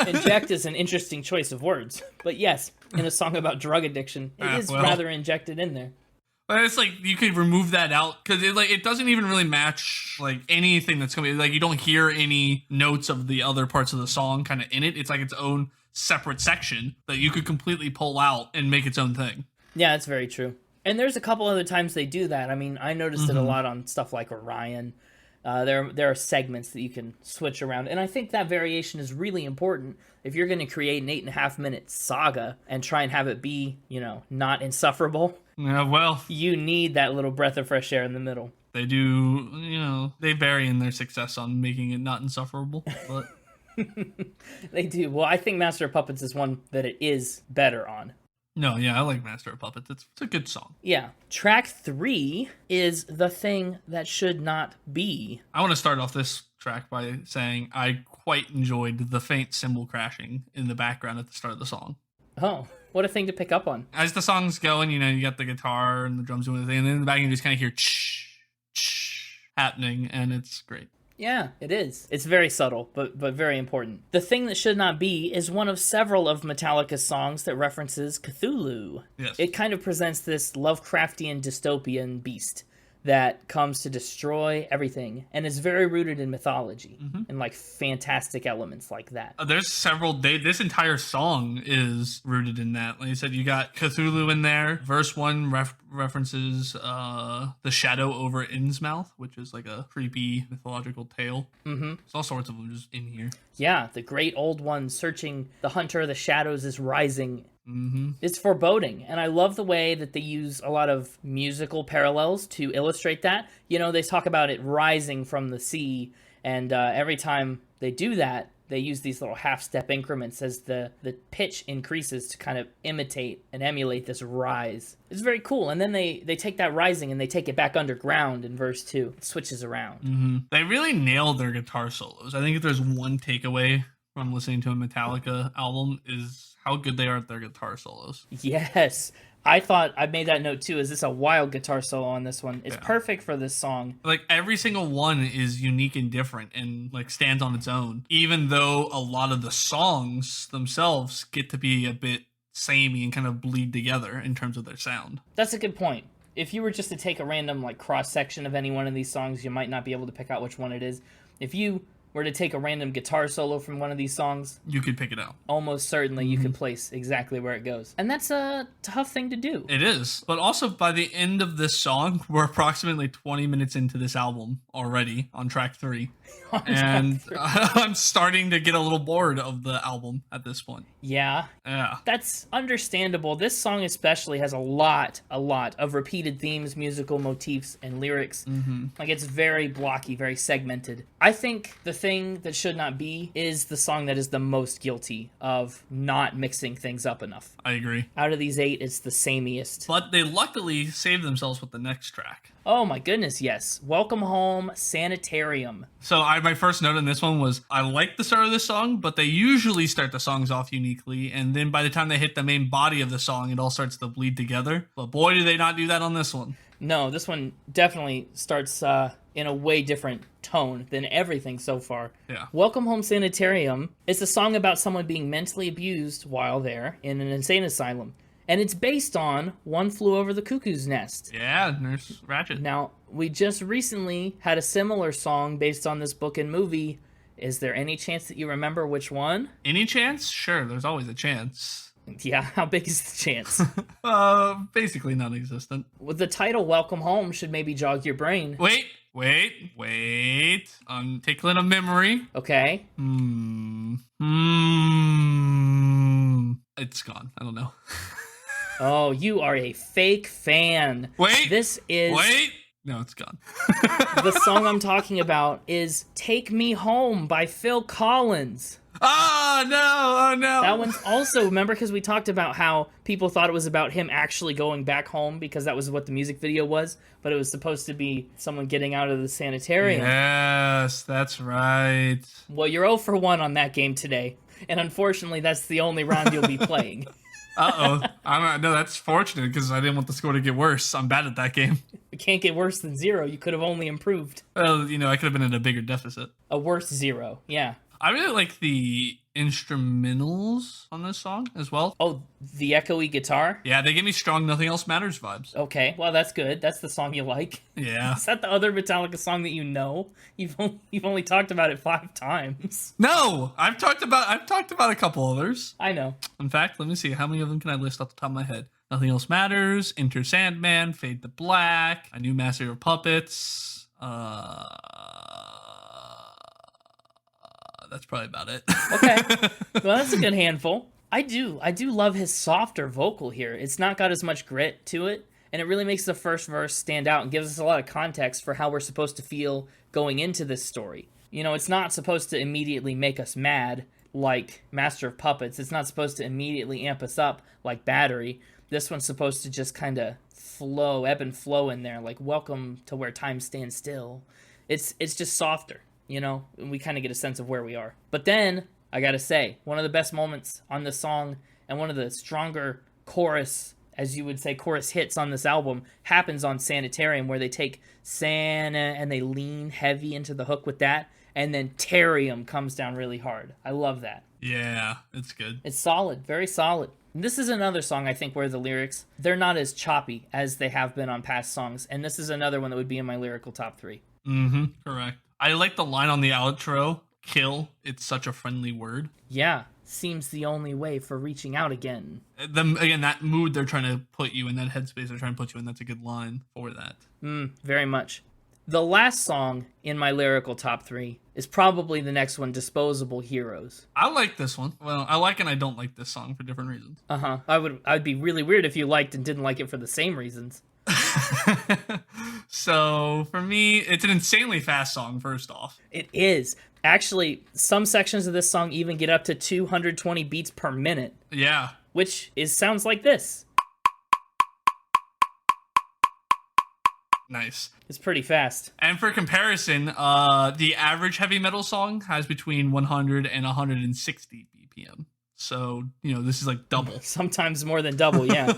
Inject is an interesting choice of words. But yes, in a song about drug addiction, it is rather injected in there. But it's like you could remove that out because it doesn't even really match like anything that's coming. Like you don't hear any notes of the other parts of the song kind of in it. It's like its own separate section that you could completely pull out and make its own thing. Yeah, that's very true. And there's a couple other times they do that. I mean, I noticed it a lot on stuff like Orion. There are segments that you can switch around, and I think that variation is really important if you're going to create an 8.5 minute saga and try and have it be, not insufferable. Yeah, well, you need that little breath of fresh air in the middle. They do, they vary in their success on making it not insufferable, but they do. Well, I think Master of Puppets is one that it is better on. No, yeah, I like Master of Puppets. It's a good song. Yeah. Track 3 is The Thing That Should Not Be. I want to start off this track by saying I quite enjoyed the faint cymbal crashing in the background at the start of the song. Oh, what a thing to pick up on. As the song's going, you got the guitar and the drums doing the thing, and then in the back you just kind of hear happening, and it's great. Yeah, it is. It's very subtle, but very important. The Thing That Should Not Be is one of several of Metallica's songs that references Cthulhu. Yes. It kind of presents this Lovecraftian dystopian beast that comes to destroy everything, and is very rooted in mythology and like fantastic elements like that. There's several. This entire song is rooted in that. Like you said, you got Cthulhu in there. Verse 1 references the shadow over Innsmouth, which is like a creepy mythological tale. There's all sorts of them just in here. Yeah, the great old one searching the hunter of the shadows is rising. It's foreboding, and I love the way that they use a lot of musical parallels to illustrate that. They talk about it rising from the sea, and every time they do that, they use these little half-step increments as the pitch increases to kind of imitate and emulate this rise. It's very cool, and then they take that rising and they take it back underground in verse 2. It switches around. They really nailed their guitar solos. I think if there's one takeaway from listening to a Metallica album is how good they are at their guitar solos. Yes. I thought I made that note too. Is this a wild guitar solo on this one? It's perfect for this song. Like every single one is unique and different and like stands on its own. Even though a lot of the songs themselves get to be a bit samey and kind of bleed together in terms of their sound. That's a good point. If you were just to take a random like cross section of any one of these songs, you might not be able to pick out which one it is. If you were to take a random guitar solo from one of these songs, you could pick it out. Almost certainly you could place exactly where it goes. And that's a tough thing to do. It is. But also by the end of this song, we're approximately 20 minutes into this album already on track 3. And I'm starting to get a little bored of the album at this point. Yeah. That's understandable. This song especially has a lot of repeated themes, musical motifs, and lyrics. Like it's very blocky, very segmented. I think The Thing That Should Not Be is the song that is the most guilty of not mixing things up enough. I agree. Out of these 8, it's the samiest. But they luckily saved themselves with the next track. Oh my goodness, yes. Welcome Home, Sanitarium. So my first note on this one was, I like the start of this song, but they usually start the songs off uniquely, and then by the time they hit the main body of the song, it all starts to bleed together. But boy, do they not do that on this one. No, this one definitely starts in a way different tone than everything so far. Yeah. Welcome Home, Sanitarium is a song about someone being mentally abused while there in an insane asylum. And it's based on One Flew Over the Cuckoo's Nest. Yeah, Nurse Ratched. Now, we just recently had a similar song based on this book and movie. Is there any chance that you remember which one? Any chance? Sure, there's always a chance. Yeah, how big is the chance? Basically non-existent. With the title Welcome Home should maybe jog your brain. Wait. I'm tickling a memory. Okay. It's gone. I don't know. Oh, you are a fake fan. Wait. No, it's gone. The song I'm talking about is Take Me Home by Phil Collins. Oh, no. That one's also, remember, because we talked about how people thought it was about him actually going back home because that was what the music video was, but it was supposed to be someone getting out of the sanitarium. Yes, that's right. Well, you're 0 for 1 on that game today, and unfortunately, that's the only round you'll be playing. Uh-oh. No, that's fortunate because I didn't want the score to get worse. I'm bad at that game. It can't get worse than 0. You could have only improved. Well, I could have been in a bigger deficit. A worse 0, yeah. I really like the instrumentals on this song as well. Oh, the echoey guitar? Yeah, they give me strong Nothing Else Matters vibes. Okay, well, that's good. That's the song you like. Yeah. Is that the other Metallica song that you know? You've only talked about it 5 times. No, I've talked about a couple others. I know. In fact, let me see. How many of them can I list off the top of my head? Nothing Else Matters, Enter Sandman, Fade to Black, I Knew Master of Puppets, that's probably about it. Okay. Well, that's a good handful. I do love his softer vocal here. It's not got as much grit to it, and it really makes the first verse stand out and gives us a lot of context for how we're supposed to feel going into this story. It's not supposed to immediately make us mad like Master of Puppets. It's not supposed to immediately amp us up like Battery. This one's supposed to just kind of ebb and flow in there, like welcome to where time stands still. It's just softer. And we kind of get a sense of where we are. But then, I gotta say, one of the best moments on this song and one of the stronger chorus, as you would say, chorus hits on this album happens on Sanitarium, where they take Santa and they lean heavy into the hook with that, and then Tarium comes down really hard. I love that. Yeah, it's good. It's solid, very solid. And this is another song, I think, where the lyrics, they're not as choppy as they have been on past songs, and this is another one that would be in my lyrical top 3. Mm-hmm, correct. I like the line on the outro, kill, it's such a friendly word. Yeah, seems the only way for reaching out again. Again, that mood they're trying to put you in, that headspace they're trying to put you in, that's a good line for that. Very much. The last song in my lyrical top 3 is probably the next one, Disposable Heroes. I like this one. Well, I like and I don't like this song for different reasons. Uh-huh. I'd be really weird if you liked and didn't like it for the same reasons. So, for me, it's an insanely fast song, first off. It is. Actually, some sections of this song even get up to 220 beats per minute. Yeah. Which sounds like this. Nice. It's pretty fast. And for comparison, the average heavy metal song has between 100 and 160 BPM. So, this is like double. Sometimes more than double, yeah.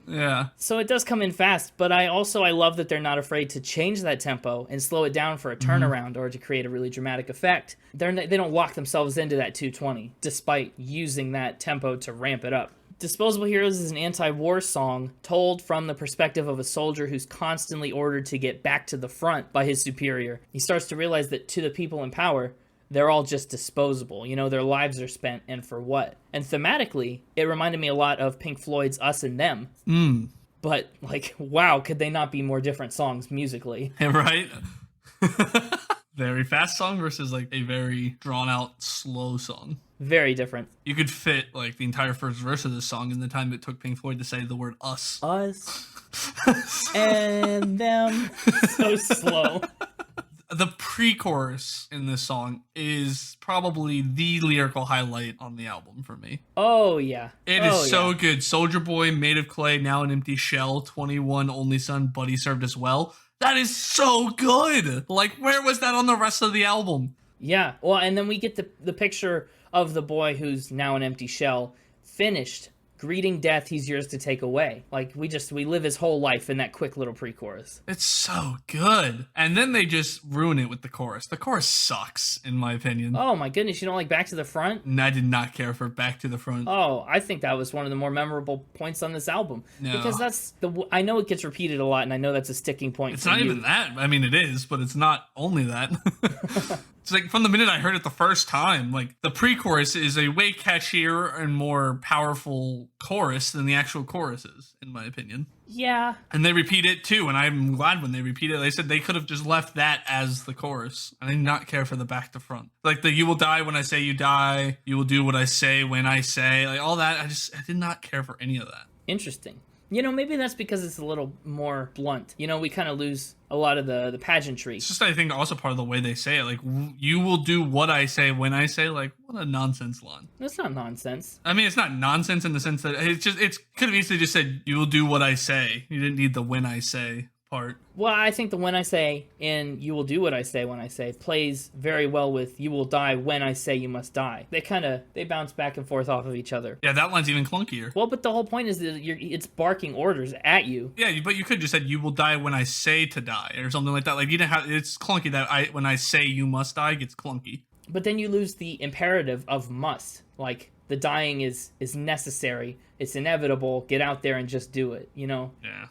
Yeah. So it does come in fast, but I love that they're not afraid to change that tempo and slow it down for a turnaround or to create a really dramatic effect. They don't lock themselves into that 220, despite using that tempo to ramp it up. Disposable Heroes is an anti-war song told from the perspective of a soldier who's constantly ordered to get back to the front by his superior. He starts to realize that to the people in power, they're all just disposable. Their lives are spent, and for what? And thematically, it reminded me a lot of Pink Floyd's Us and Them. But, wow, could they not be more different songs musically? Right? Very fast song versus, a very drawn-out, slow song. Very different. You could fit, the entire first verse of this song in the time it took Pink Floyd to say the word us. Us. And them. So slow. The pre-chorus in this song is probably the lyrical highlight on the album for me. Oh, yeah. It is so good. Soldier Boy, made of clay, now an empty shell, 21, only son, buddy served us well. That is so good. Where was that on the rest of the album? Yeah. Well, and then we get the picture of the boy who's now an empty shell, finished greeting death, he's yours to take away. Like, we live his whole life in that quick little pre-chorus. It's so good. And then they just ruin it with the chorus. The chorus sucks, in my opinion. Oh my goodness, you don't like Back to the Front? And I did not care for Back to the Front. Oh, I think that was one of the more memorable points on this album. No. Because I know it gets repeated a lot, and I know that's a sticking point. It's not even that. I mean, it is, but it's not only that. It's like from the minute I heard it the first time, like the pre-chorus is a way catchier and more powerful chorus than the actual chorus is, in my opinion. Yeah. And they repeat it too, and I'm glad when they repeat it. They said they could have just left that as the chorus. I did not care for the back to front. Like the "you will die when I say you die," "you will do what I say when I say," like all that. I did not care for any of that. Interesting. Maybe that's because it's a little more blunt. We kind of lose a lot of the pageantry. It's just, I think, also part of the way they say it. Like, "you will do what I say when I say," like, what a nonsense line. That's not nonsense. I mean, it's not nonsense in the sense that it could have easily just said, "you will do what I say." You didn't need the "when I say" part. Well, I think the "when I say" in "you will do what I say when I say" plays very well with "you will die when I say you must die." They bounce back and forth off of each other. Yeah, that line's even clunkier. Well, but the whole point is that it's barking orders at you. Yeah, but you could just said, "you will die when I say to die," or something like that. Like, you didn't have, it's clunky that when I say you must die gets clunky. But then you lose the imperative of must. Like, the dying is necessary. It's inevitable. Get out there and just do it, Yeah,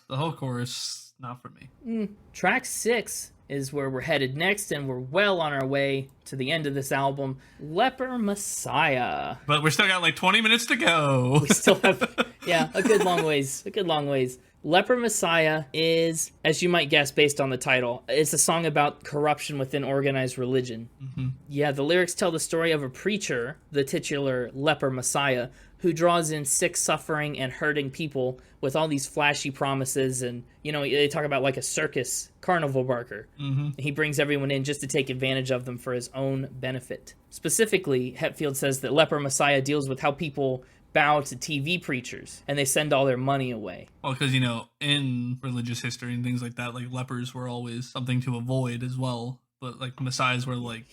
the whole chorus, not for me. Track 6 is where we're headed next, and we're well on our way to the end of this album. Leper Messiah. But we still got like 20 minutes to go. We still have, a good long ways. Leper Messiah is, as you might guess based on the title, it's a song about corruption within organized religion. Mm-hmm. Yeah, the lyrics tell the story of a preacher, the titular Leper Messiah, who draws in sick, suffering, and hurting people with all these flashy promises. And, they talk about like a circus carnival barker. Mm-hmm. He brings everyone in just to take advantage of them for his own benefit. Specifically, Hetfield says that Leper Messiah deals with how people bow to TV preachers and they send all their money away. Well, because, in religious history and things like that, like lepers were always something to avoid as well. But like messiahs were like,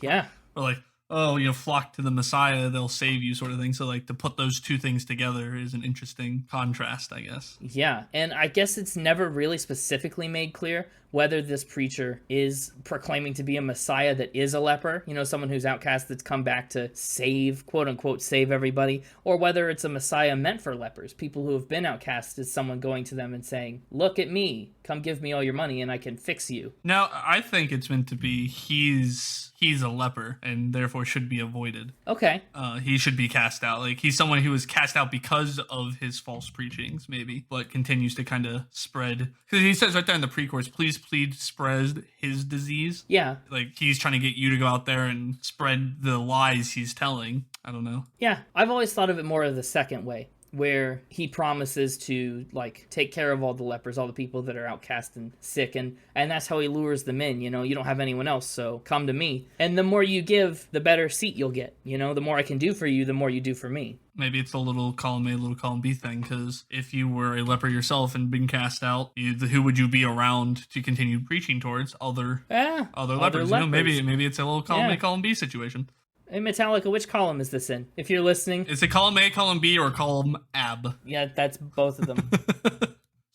oh, flock to the Messiah, they'll save you sort of thing. So like to put those two things together is an interesting contrast, I guess. Yeah, and I guess it's never really specifically made clear whether this preacher is proclaiming to be a Messiah that is a leper, someone who's outcast that's come back to save, quote unquote, save everybody, or whether it's a Messiah meant for lepers, people who have been outcast, is someone going to them and saying, "Look at me, come give me all your money and I can fix you." Now, I think it's meant to be he's a leper and therefore should be avoided. Okay. He should be cast out. Like, he's someone who was cast out because of his false preachings, maybe, but continues to kind of spread. Because he says right there in the pre-chorus, "Please spread his disease." Yeah. Like, he's trying to get you to go out there and spread the lies he's telling. I don't know. Yeah. I've always thought of it more of the second way, where he promises to like take care of all the lepers, all the people that are outcast and sick, and that's how he lures them in. You don't have anyone else, so come to me. And the more you give, the better seat you'll get. The more I can do for you, the more you do for me. Maybe it's a little column A, little column B thing, because if you were a leper yourself and been cast out, who would you be around to continue preaching towards? Other lepers. Maybe it's a little column A, column B situation. Hey, Metallica, which column is this in? If you're listening. Is it column A, column B, or column AB? Yeah, that's both of them.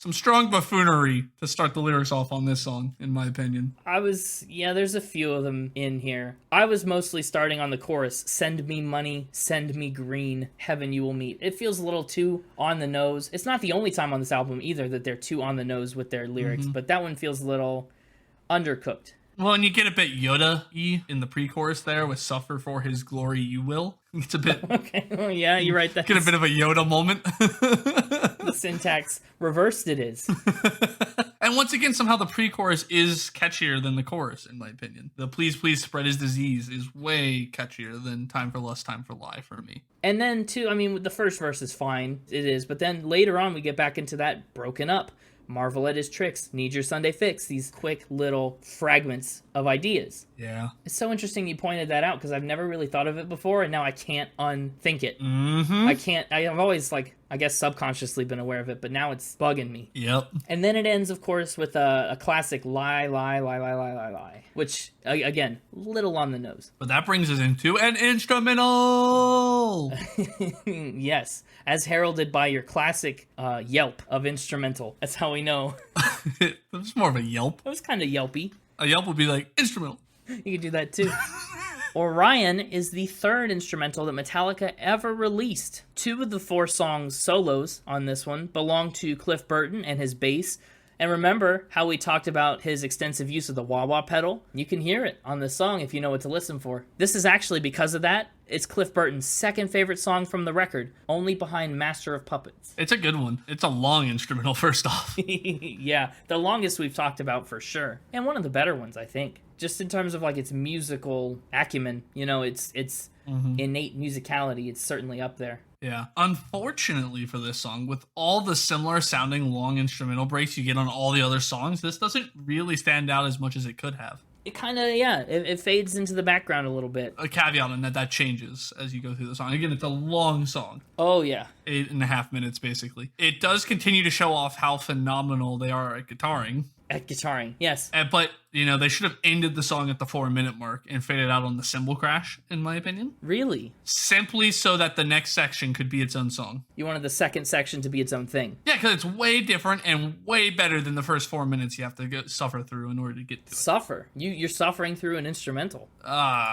Some strong buffoonery to start the lyrics off on this song, in my opinion. There's a few of them in here. I was mostly starting on the chorus, "Send me money, send me green, heaven you will meet." It feels a little too on the nose. It's not the only time on this album either that they're too on the nose with their lyrics, but that one feels a little undercooked. Well, and you get a bit Yoda-y in the pre-chorus there with "Suffer for his glory you will." It's a bit... Okay, well, yeah, you're right. Get a bit of a Yoda moment. The syntax reversed it is. And once again, somehow the pre-chorus is catchier than the chorus, in my opinion. The "please, please spread his disease" is way catchier than "time for lust, time for lie" for me. And then, too, the first verse is fine. It is. But then later on, we get back into that broken up. Marvel at his tricks, need your Sunday fix, these quick little fragments of ideas. Yeah. It's so interesting you pointed that out because I've never really thought of it before, and now I can't unthink it. Mm-hmm. I've always, I guess subconsciously been aware of it, but now it's bugging me. Yep. And then it ends, of course, with a classic lie, lie, lie, lie, lie, lie, lie, which, again, little on the nose. But that brings us into an instrumental. Yes, as heralded by your classic yelp of instrumental. That's how we know. It was more of a yelp. It was kind of yelpy. A yelp would be like, instrumental. You could do that too. Orion is the third instrumental that Metallica ever released. 2 of the 4 songs solos on this one belong to Cliff Burton and his bass. And remember how we talked about his extensive use of the wah-wah pedal? You can hear it on this song if you know what to listen for. This is actually, because of that, it's Cliff Burton's second favorite song from the record, only behind Master of Puppets. It's a good one. It's a long instrumental, first off. Yeah, the longest we've talked about for sure. And one of the better ones, I think. Just in terms of like its musical acumen, you know, its innate musicality, it's certainly up there. Yeah. Unfortunately for this song, with all the similar sounding long instrumental breaks you get on all the other songs, this doesn't really stand out as much as it could have. It kind of, yeah, it fades into the background a little bit. A caveat on that changes as you go through the song. Again, it's a long song. Oh, yeah. 8.5 minutes, basically. It does continue to show off how phenomenal they are at guitaring. At guitaring, yes. But, you know, they should have ended the song at the 4-minute mark and faded out on the cymbal crash, in my opinion. Really? Simply so that the next section could be its own song. You wanted the second section to be its own thing. Yeah, because it's way different and way better than the first 4 minutes you have to suffer through in order to get to it. Suffer? You're suffering through an instrumental.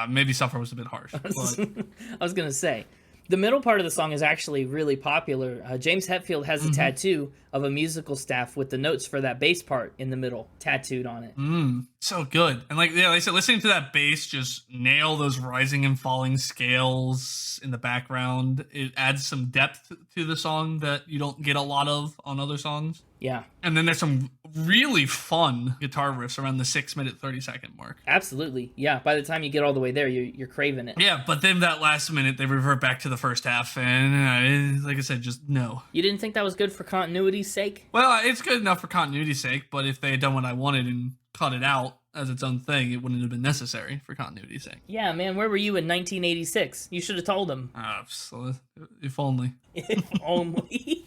Maybe suffer was a bit harsh. But... I was going to say. The middle part of the song is actually really popular. James Hetfield has a tattoo of a musical staff with the notes for that bass part in the middle tattooed on it. So good. And like I said, listening to that bass just nail those rising and falling scales in the background. It adds some depth to the song that you don't get a lot of on other songs. Yeah. And then there's some really fun guitar riffs around the 6-minute 30-second mark. Absolutely. Yeah. By the time you get all the way there, you're craving it. Yeah, but then that last minute, they revert back to the first half. And like I said, just no. You didn't think that was good for continuity's sake? Well, it's good enough for continuity's sake, but if they had done what I wanted and cut it out as its own thing, it wouldn't have been necessary for continuity's sake. Yeah, man, where were you in 1986? You should have told them. So if only. If only.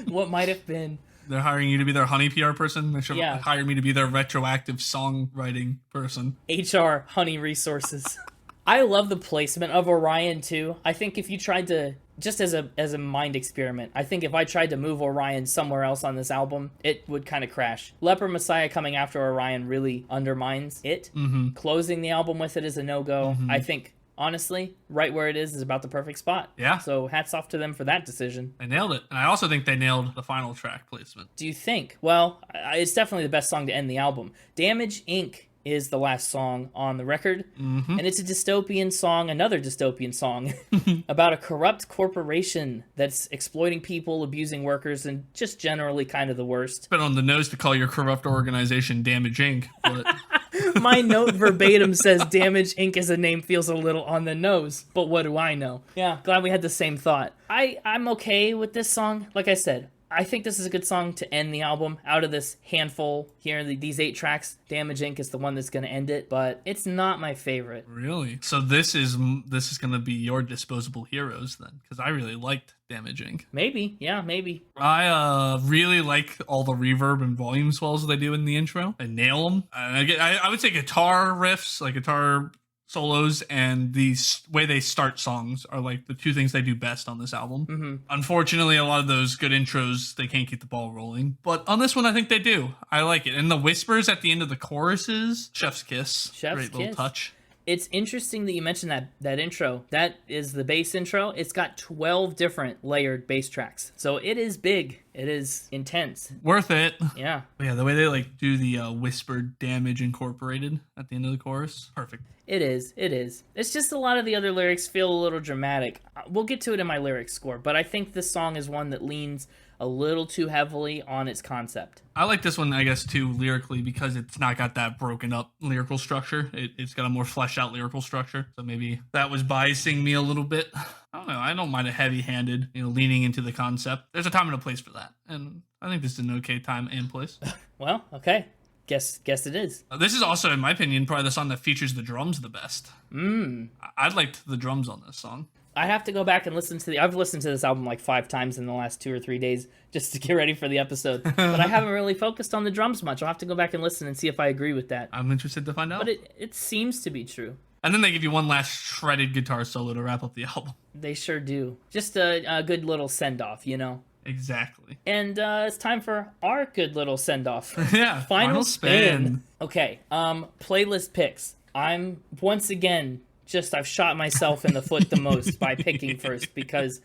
What might have been. They're hiring you to be their honey PR person. They should have hired me to be their retroactive songwriting person. HR honey resources. I love the placement of Orion too. I think if you tried to, just as a mind experiment, I think if I tried to move Orion somewhere else on this album, it would kind of crash. Leper Messiah coming after Orion really undermines it. Closing the album with it is a no-go. I think, honestly, right where it is about the perfect spot. Yeah. So hats off to them for that decision. They nailed it. And I also think they nailed the final track placement. Do you think? Well, it's definitely the best song to end the album. Damage Inc. is the last song on the record, and it's a dystopian song, another dystopian song, about a corrupt corporation that's exploiting people, abusing workers, and just generally kind of the worst. Been on the nose to call your corrupt organization Damage Inc., but... My note verbatim says Damage Inc. as a name feels a little on the nose, but what do I know? Yeah, glad we had the same thought. I'm okay with this song. Like I said, I think this is a good song to end the album. Out of this handful here, these 8 tracks, Damage Inc. is the one that's going to end it, but it's not my favorite. Really? So this is going to be your disposable heroes then? Because I really liked Damage Inc. Maybe, yeah, maybe. I really like all the reverb and volume swells they do in the intro. I nail them. I would say guitar riffs, like guitar solos, and the way they start songs are like the 2 things they do best on this album. Unfortunately, a lot of those good intros, they can't keep the ball rolling. But on this one, I think they do. I like it. And the whispers at the end of the choruses, chef's kiss. Great little touch. It's interesting that you mentioned that intro. That is the bass intro. It's got 12 different layered bass tracks. So it is big. It is intense. Worth it. Yeah. Yeah, the way they like do the whispered damage incorporated at the end of the chorus. Perfect. It is. It's just a lot of the other lyrics feel a little dramatic. We'll get to it in my lyrics score, but I think this song is one that leans a little too heavily on its concept. I like this one, I guess, too, lyrically, because it's not got that broken up lyrical structure. It's got a more fleshed out lyrical structure. So maybe that was biasing me a little bit. I don't know. I don't mind a heavy-handed, leaning into the concept. There's a time and a place for that. And I think this is an okay time and place. Well, okay. Guess it is. This is also, in my opinion, probably the song that features the drums the best. I liked the drums on this song. I have to go back and listen to I've listened to this album like 5 times in the last 2 or 3 days just to get ready for the episode. But I haven't really focused on the drums much. I'll have to go back and listen and see if I agree with that. I'm interested to find out. But it seems to be true. And then they give you one last shredded guitar solo to wrap up the album. They sure do. Just a good little send-off, you know? Exactly. And it's time for our good little send-off. Yeah, final spin. Okay, playlist picks. I'm, once again, I've shot myself in the foot the most by picking first, because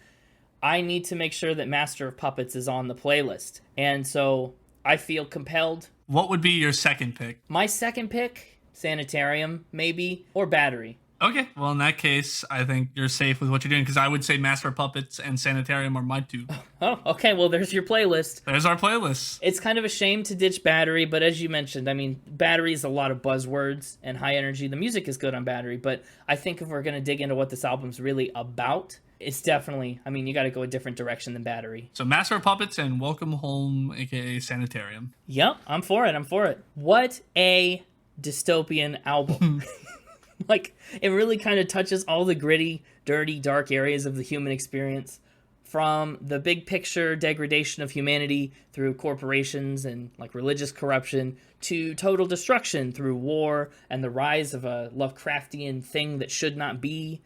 I need to make sure that Master of Puppets is on the playlist. And so I feel compelled. What would be your second pick? My second pick, Sanitarium, maybe, or Battery. Okay, well, in that case, I think you're safe with what you're doing, because I would say Master of Puppets and Sanitarium are my two. Oh, okay, well, there's your playlist. There's our playlist. It's kind of a shame to ditch Battery, but as you mentioned, I mean, Battery is a lot of buzzwords and high energy. The music is good on Battery, but I think if we're going to dig into what this album's really about, it's definitely, I mean, you got to go a different direction than Battery. So Master of Puppets and Welcome Home, aka Sanitarium. Yep, I'm for it. What a dystopian album. Like, it really kind of touches all the gritty, dirty, dark areas of the human experience, from the big picture degradation of humanity through corporations and like religious corruption, to total destruction through war and the rise of a Lovecraftian thing that should not be.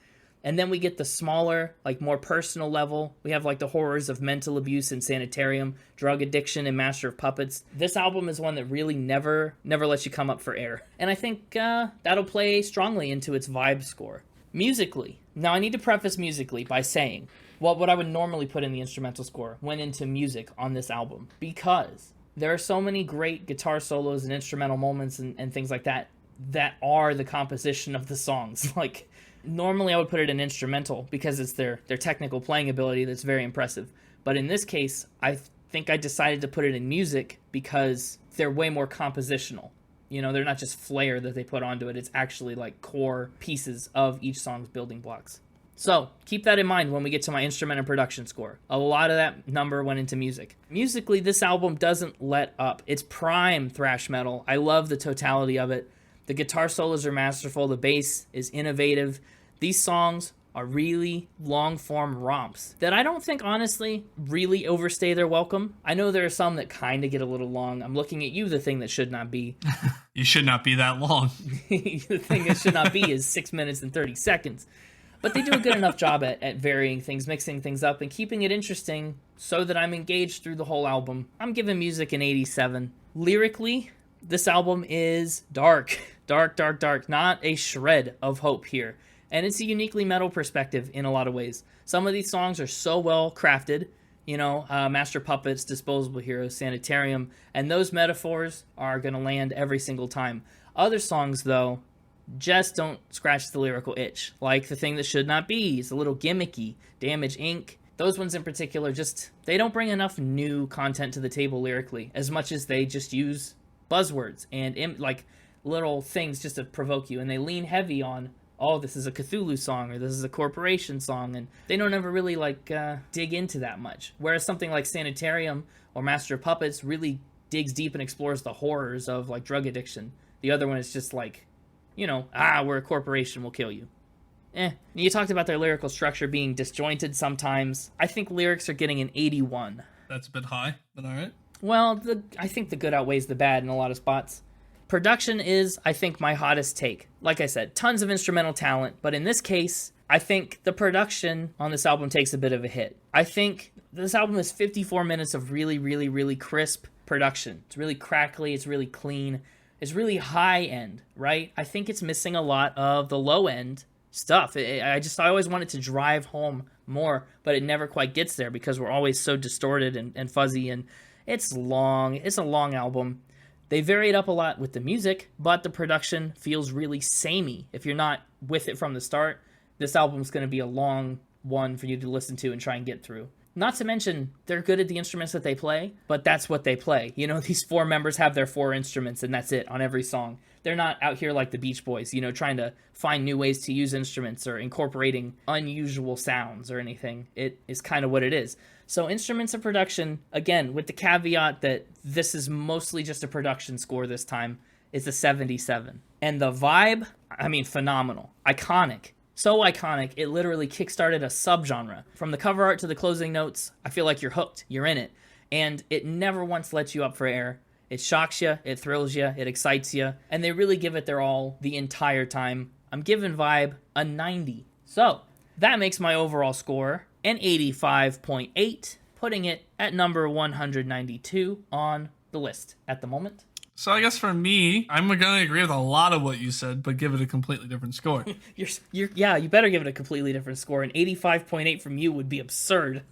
And then we get the smaller, like more personal level. We have like the horrors of mental abuse in Sanitarium, drug addiction in Master of Puppets. This album is one that really never lets you come up for air. And I think that'll play strongly into its vibe score. Musically. Now I need to preface musically by saying, well, what I would normally put in the instrumental score went into music on this album. Because there are so many great guitar solos and instrumental moments and things like that are the composition of the songs. Like, normally I would put it in instrumental because it's their technical playing ability that's very impressive. But in this case, I think I decided to put it in music because they're way more compositional. You know, they're not just flair that they put onto it. It's actually like core pieces of each song's building blocks. So keep that in mind when we get to my instrument and production score. A lot of that number went into music. Musically, this album doesn't let up. It's prime thrash metal. I love the totality of it. The guitar solos are masterful. The bass is innovative. These songs are really long-form romps that I don't think, honestly, really overstay their welcome. I know there are some that kind of get a little long. I'm looking at you, the thing that should not be. You should not be that long. The thing that should not be is 6 minutes and 30 seconds. But they do a good enough job at varying things, mixing things up, and keeping it interesting so that I'm engaged through the whole album. I'm giving music an 87. Lyrically, this album is dark. Dark, dark, dark. Not a shred of hope here. And it's a uniquely metal perspective in a lot of ways. Some of these songs are so well crafted, you know, Master Puppets, Disposable Heroes, Sanitarium, and those metaphors are going to land every single time. Other songs, though, just don't scratch the lyrical itch. Like The Thing That Should Not Be is a little gimmicky. Damage Inc., those ones in particular, just, they don't bring enough new content to the table lyrically, as much as they just use buzzwords and like little things just to provoke you. And they lean heavy on, oh, this is a Cthulhu song, or this is a corporation song, and they don't ever really, like, dig into that much. Whereas something like Sanitarium or Master of Puppets really digs deep and explores the horrors of, like, drug addiction. The other one is just like, you know, we're a corporation, we'll kill you. You talked about their lyrical structure being disjointed sometimes. I think lyrics are getting an 81. That's a bit high, but all right. Well, I think the good outweighs the bad in a lot of spots. Production is, I think, my hottest take. Like I said, tons of instrumental talent, but in this case, I think the production on this album takes a bit of a hit. I think this album is 54 minutes of really, really, really crisp production. It's really crackly, it's really clean, it's really high-end, right? I think it's missing a lot of the low-end stuff. I always want it to drive home more, but it never quite gets there because we're always so distorted and fuzzy, and it's long. It's a long album. They vary it up a lot with the music, but the production feels really samey. If you're not with it from the start, this album's going to be a long one for you to listen to and try and get through. Not to mention, they're good at the instruments that they play, but that's what they play. You know, these four members have their four instruments, and that's it on every song. They're not out here like the Beach Boys, you know, trying to find new ways to use instruments or incorporating unusual sounds or anything. It is kind of what it is. So instruments and production, again, with the caveat that this is mostly just a production score this time, is a 77. And the vibe, I mean, phenomenal. Iconic. So iconic, it literally kickstarted a subgenre. From the cover art to the closing notes, I feel like you're hooked. You're in it. And it never once lets you up for air. It shocks you, it thrills you, it excites you, and they really give it their all the entire time. I'm giving Vibe a 90. So that makes my overall score an 85.8, putting it at number 192 on the list at the moment. So I guess for me, I'm going to agree with a lot of what you said, but give it a completely different score. You better give it a completely different score. An 85.8 from you would be absurd.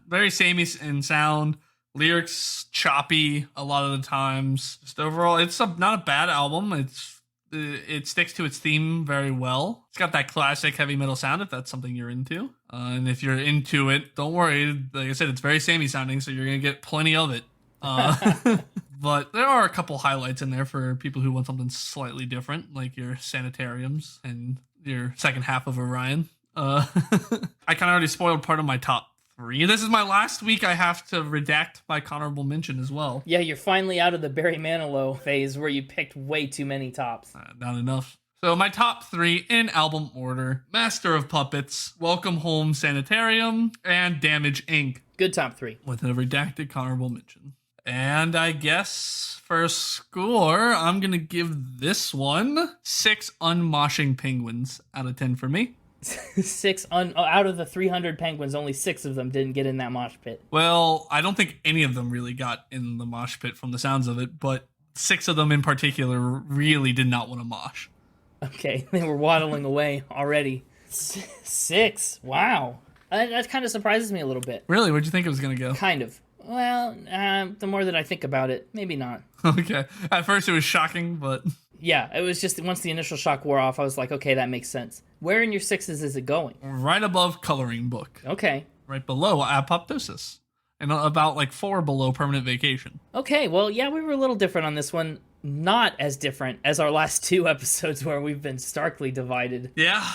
Very samey in sound. Lyrics choppy a lot of the times. Just overall, it's not a bad album. It sticks to its theme very well. It's got that classic heavy metal sound if that's something you're into. And if you're into it, don't worry. Like I said, it's very samey sounding, so you're going to get plenty of it. But there are a couple highlights in there for people who want something slightly different, like your Sanitariums and your second half of Orion. I kind of already spoiled part of my top 3. This is my last week. I have to redact my honorable mention as well. Yeah, you're finally out of the Barry Manilow phase where you picked way too many tops. Not enough. So my top 3 in album order: Master of Puppets, Welcome Home Sanitarium, and Damage Inc. Good top 3. With a redacted honorable mention. And I guess for a score, I'm going to give this one 6 unmoshing penguins out of 10 for me. 6 out of the 300 penguins, only 6 of them didn't get in that mosh pit. Well, I don't think any of them really got in the mosh pit from the sounds of it, but 6 of them in particular really did not want to mosh. Okay, they were waddling away already. 6? Wow. That kind of surprises me a little bit. Really? Where'd you think it was going to go? Kind of. Well, the more that I think about it, maybe not. Okay. At first it was shocking, but... Yeah, it was just once the initial shock wore off, I was like, okay, that makes sense. Where in your 6s is it going? Right above Coloring Book. Okay. Right below Apoptosis. And about like 4 below Permanent Vacation. Okay, well, yeah, we were a little different on this one. Not as different as our last 2 episodes where we've been starkly divided. Yeah.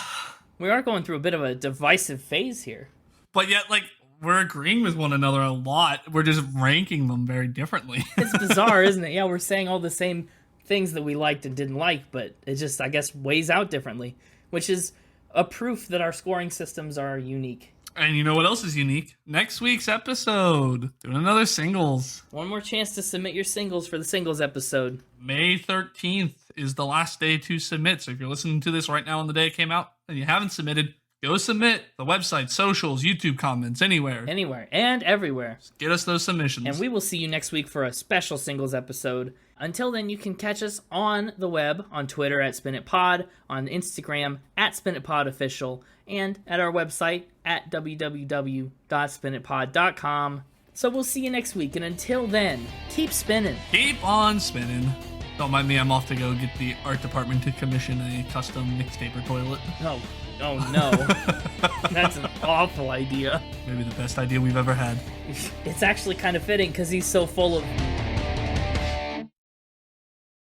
We are going through a bit of a divisive phase here. But yet, like, we're agreeing with one another a lot. We're just ranking them very differently. It's bizarre, isn't it? Yeah, we're saying all the same things that we liked and didn't like, but it just, I guess, weighs out differently, which is a proof that our scoring systems are unique. And you know what else is unique? Next week's episode. Doing another singles. One more chance to submit your singles for the singles episode. May 13th is the last day to submit. So if you're listening to this right now on the day it came out and you haven't submitted, go submit. The website, socials, YouTube comments, anywhere. Anywhere and everywhere. Just get us those submissions. And we will see you next week for a special singles episode. Until then, you can catch us on the web, on Twitter at SpinItPod, on Instagram at SpinItPodOfficial, and at our website at www.spinitpod.com. So we'll see you next week, and until then, keep spinning. Keep on spinning. Don't mind me, I'm off to go get the art department to commission a custom mixtaper toilet. Oh no. That's an awful idea. Maybe the best idea we've ever had. It's actually kind of fitting because he's so full of